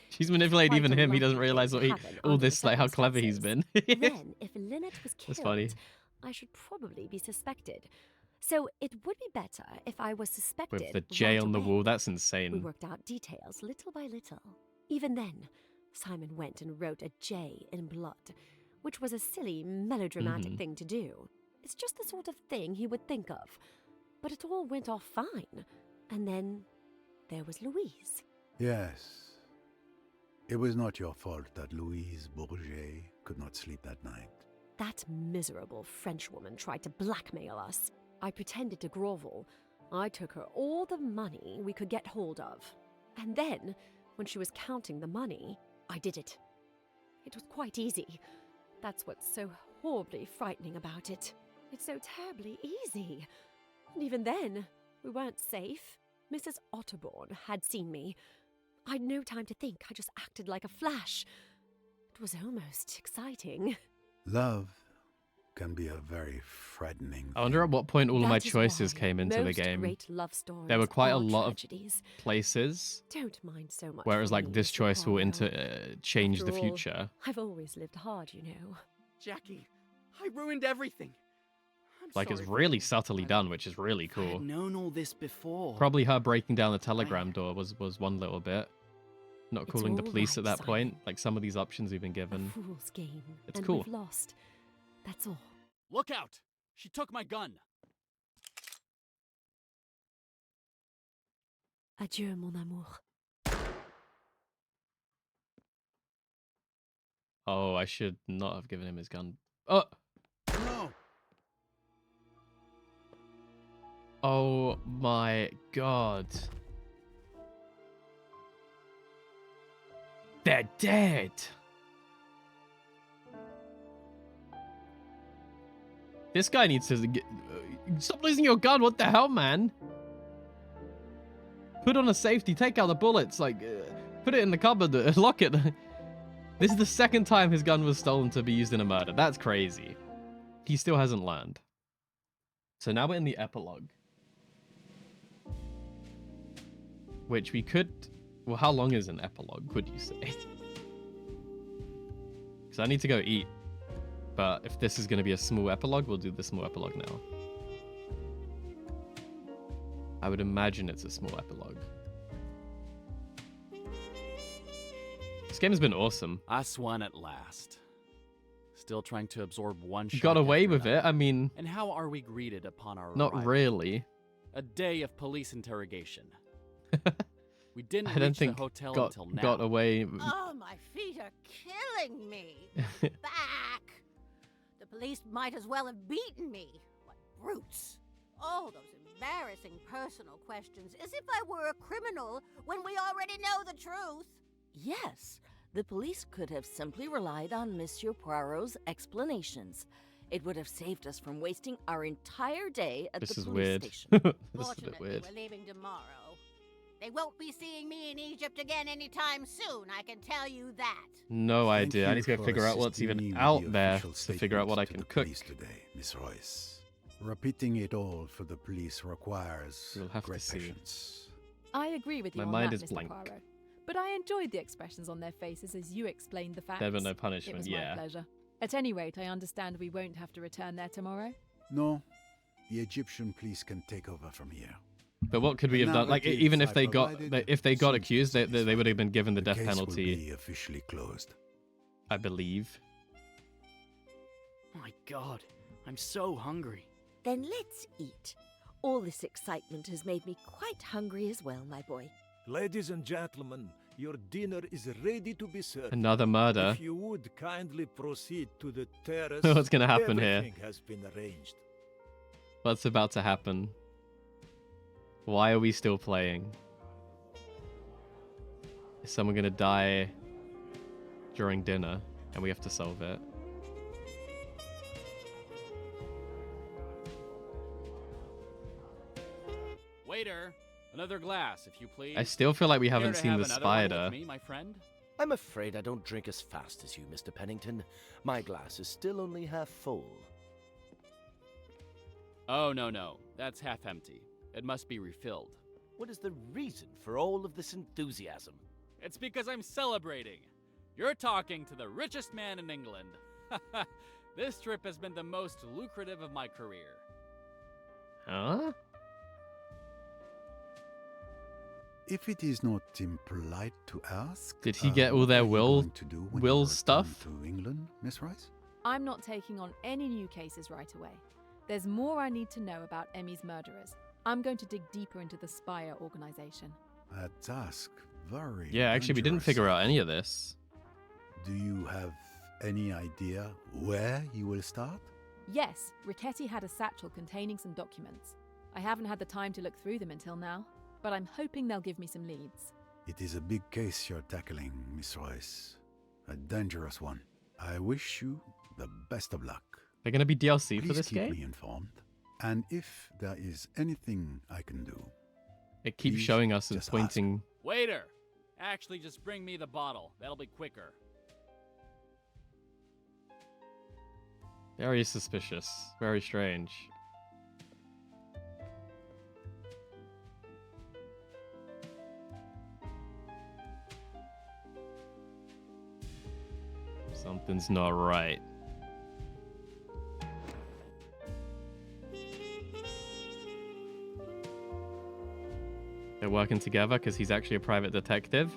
She's manipulated Quite even a him. He lucky doesn't thing realize to what he, happen all under the this, like how clever he's been. Then, if Lynette was That's funny. killed, I should probably be suspected. So it would be better if I was suspected. With the J right on the away. wall, that's We insane. worked out details little by little. Even then, Simon went and wrote a J in blood, which was a silly, melodramatic Mhm. thing to do. It's just the sort of thing he would think of. But it all went off fine. And then there was Louise. Yes. It was not your fault that Louise Bourget could not sleep that night. That miserable Frenchwoman tried to blackmail us. I pretended to grovel. I took her all the money we could get hold of. And then, when she was counting the money, I did it. It was quite easy. That's what's so horribly frightening about it. It's so terribly easy. And even then, we weren't safe. Mrs. Otterbourne had seen me. I'd no time to think. I just acted like a flash. It was almost exciting. Love can be a very frightening I wonder at what point all of my That is choices why came into the most game. great love stories There were quite a are lot tragedies. of places Don't mind so much. where it was for like me, this Mr. choice will Poirot. change the After all, future. I've always lived hard, you know. Jackie, I ruined everything. I'm Like it's sorry for really you. subtly done, which is really If I had cool. known all this before. Probably her breaking down the telegram door was one little bit. Not It's calling the all police right, at that Simon. point. Like some of these options we've been given. A fool's game. It's and cool. we've lost. That's all. Look out! She took my gun. Adieu, mon amour. Oh, I should not have given him his gun. Oh! No! Oh my god. They're dead! This guy needs to stop losing your gun. What the hell, man? Put on a safety. Take out the bullets. Like, put it in the cupboard. Lock it. This is the second time his gun was stolen to be used in a murder. That's crazy. He still hasn't learned. So now we're in the epilogue. Which we could... Well, how long is an epilogue, would you say? Because I need to go eat. But if this is going to be a small epilogue, we'll do the small epilogue now. I would imagine it's a small epilogue. This game has been awesome. Us won at last. Still trying to absorb one shot. Got away after with it. another. I mean, And how are we greeted upon our not arrival? really. A day of police interrogation. We didn't I don't reach think the hotel got, until now. got away. Oh, my feet are killing me. Back. The police might as well have beaten me. What brutes. All those embarrassing personal questions, as if I were a criminal when we already know the truth. Yes, the police could have simply relied on Monsieur Poirot's explanations. It would have saved us from wasting our entire day at This the is police weird. station. This is a Fortunately, bit weird. we're leaving tomorrow. They won't be seeing me in Egypt again anytime soon, I can tell you that. No Thank idea. I you need to go for figure out what's assisting me even with out the there official to figure out what I statement can to the cook. police today, Miss Royce. Repeating it all for the police requires We'll have to great see. patience. I agree with you My on mind that, is Mr. blank. Poirot. But I enjoyed the expressions on their faces as you explained the facts. Better no It punishment, was yeah. my pleasure. At any rate, I understand we won't have to return there tomorrow. No, the Egyptian police can take over from here. But what could we The have done? Like, narrative even if I they got provided if they got seems accused, they would have been given the death case will penalty. be officially closed. I believe. My God, I'm so hungry. Then let's eat. All this excitement has made me quite hungry as well, my boy. Ladies and gentlemen, your dinner is ready to be served. Another murder. If you would kindly proceed to the terrace. What's gonna happen here? Everything has been arranged. What's about to happen? Why are we still playing? Is someone gonna die during dinner and we have to solve it? Waiter, another glass, if you please. I still feel like we Care haven't to seen have the another spider. one with me, my friend? I'm afraid I don't drink as fast as you, Mr. Pennington. My glass is still only half full. Oh, no. That's half empty. It must be refilled. What is the reason for all of this enthusiasm? It's because I'm celebrating. You're talking to the richest man in England. This trip has been the most lucrative of my career. Huh? If it is not impolite to ask, Did he get all their will stuff? To England, Miss Rice? I'm not taking on any new cases right away. There's more I need to know about Emmy's murderers. I'm going to dig deeper into the Spire organization. A task very Yeah, actually, we didn't dangerous. figure out any of this. Do you have any idea where you will start? Yes, Riccati had a satchel containing some documents. I haven't had the time to look through them until now, but I'm hoping they'll give me some leads. It is a big case you're tackling, Miss Royce. A dangerous one. I wish you the best of luck. They're going to be DLC Please for this keep game? me informed. And if there is anything I can do, It keeps please showing us and just pointing. Waiter, actually just bring me the bottle. That'll be quicker. Very suspicious. Very strange. Something's not right. They're working together because he's actually a private detective.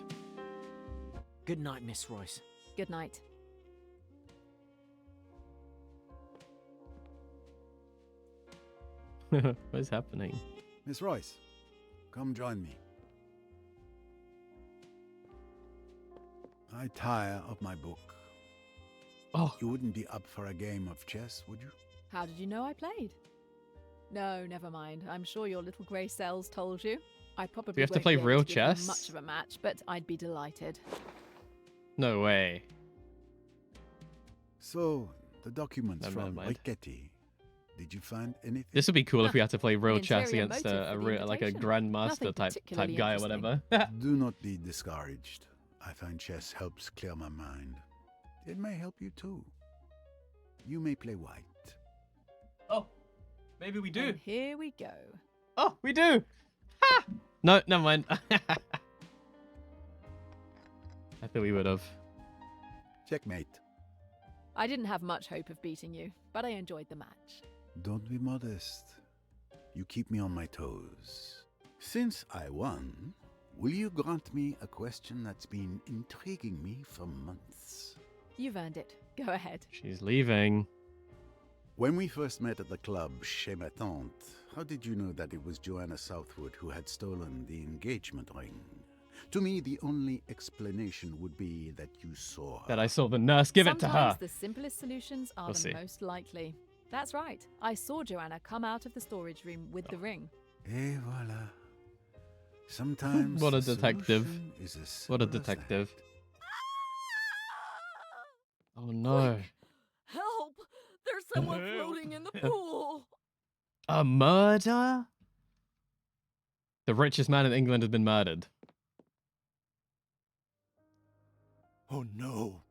Good night, Miss Royce. Good night. What is happening? Miss Royce, come join me. I tire of my book. Oh. You wouldn't be up for a game of chess, would you? How did you know I played? No, never mind. I'm sure your little grey cells told you. I probably we have to won't play be able real to give you chess? much of a match, but I'd be delighted. No way. So, the documents Never from mind. Riccati. Did you find anything? This would be cool if we had to play real An chess interior against motive a for the real, like a invitation. grandmaster Nothing type particularly guy or interesting. whatever. Do not be discouraged. I find chess helps clear my mind. It may help you too. You may play white. Oh, maybe we do. And here we go. Oh, we do. Ha! No, never mind. I thought we would have. Checkmate. I didn't have much hope of beating you, but I enjoyed the match. Don't be modest. You keep me on my toes. Since I won, will you grant me a question that's been intriguing me for months? You've earned it. Go ahead. She's leaving. When we first met at the club Chez Ma Tante, how did you know that it was Joanna Southwood who had stolen the engagement ring? To me, the only explanation would be that you saw her. That I saw the nurse give it to Sometimes her. the simplest solutions are We'll the see. most likely. That's right. I saw Joanna come out of the storage room with the ring. Et voilà. Sometimes What a the detective. solution is as What a simple as that. detective. Oh no. Help! There's someone floating in the pool. A murder? The richest man in England has been murdered. Oh no.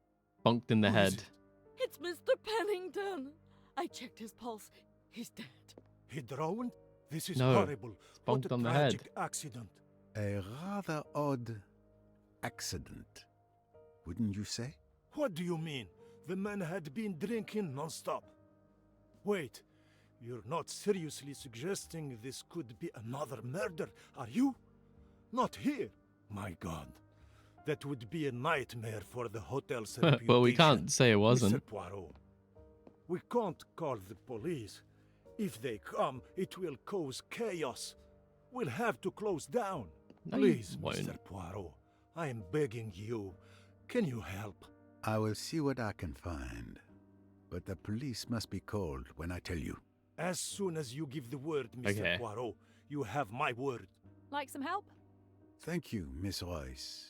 Bonked in the Who is head. It's Mr. Pennington. I checked his pulse. He's dead. He drowned? This is No, horrible. What bonked a on the head. tragic accident. A rather odd accident, wouldn't you say? What do you mean? The man had been drinking non-stop. Wait, you're not seriously suggesting this could be another murder, are you? Not here. My God. That would be a nightmare for the hotel's reputation. Well, we can't say it wasn't. Mr. Poirot, we can't call the police. If they come, it will cause chaos. We'll have to close down. No, you Please, won't. Mr. Poirot, I am begging you. Can you help? I will see what I can find. But the police must be called when I tell you. As soon as you give the word, Mr. Poirot, you have my word. Like some help? Thank you, Miss Royce.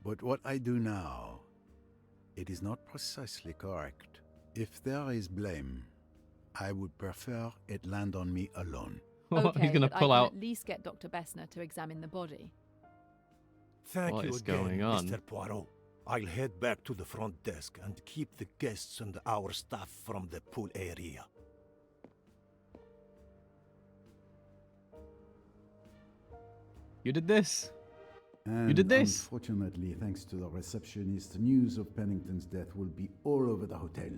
But what I do now, it is not precisely correct. If there is blame, I would prefer it land on me alone. Okay, He's gonna but pull I can out. at least get Dr. Bessner to examine the body. Thank What you is again, going on? Mr. Poirot. I'll head back to the front desk and keep the guests and our staff from the pool area. You did this. And You did this. Unfortunately, thanks to the receptionist, news of Pennington's death will be all over the hotel.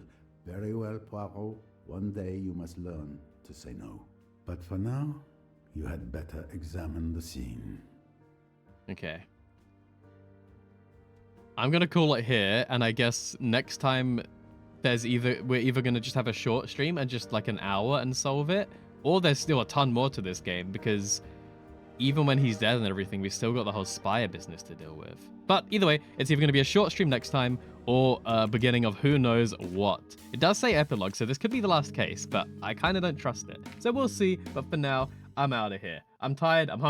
Very well, Poirot. One day you must learn to say no. But for now, you had better examine the scene. Okay. I'm gonna call it here, and I guess next time we're either gonna just have a short stream and just like an hour and solve it, or there's still a ton more to this game because even when he's dead and everything, we still got the whole Spire business to deal with. But either way, it's either gonna be a short stream next time or beginning of who knows what. It does say epilogue, so this could be the last case, but I kind of don't trust it. So we'll see. But for now, I'm out of here. I'm tired. I'm hungry.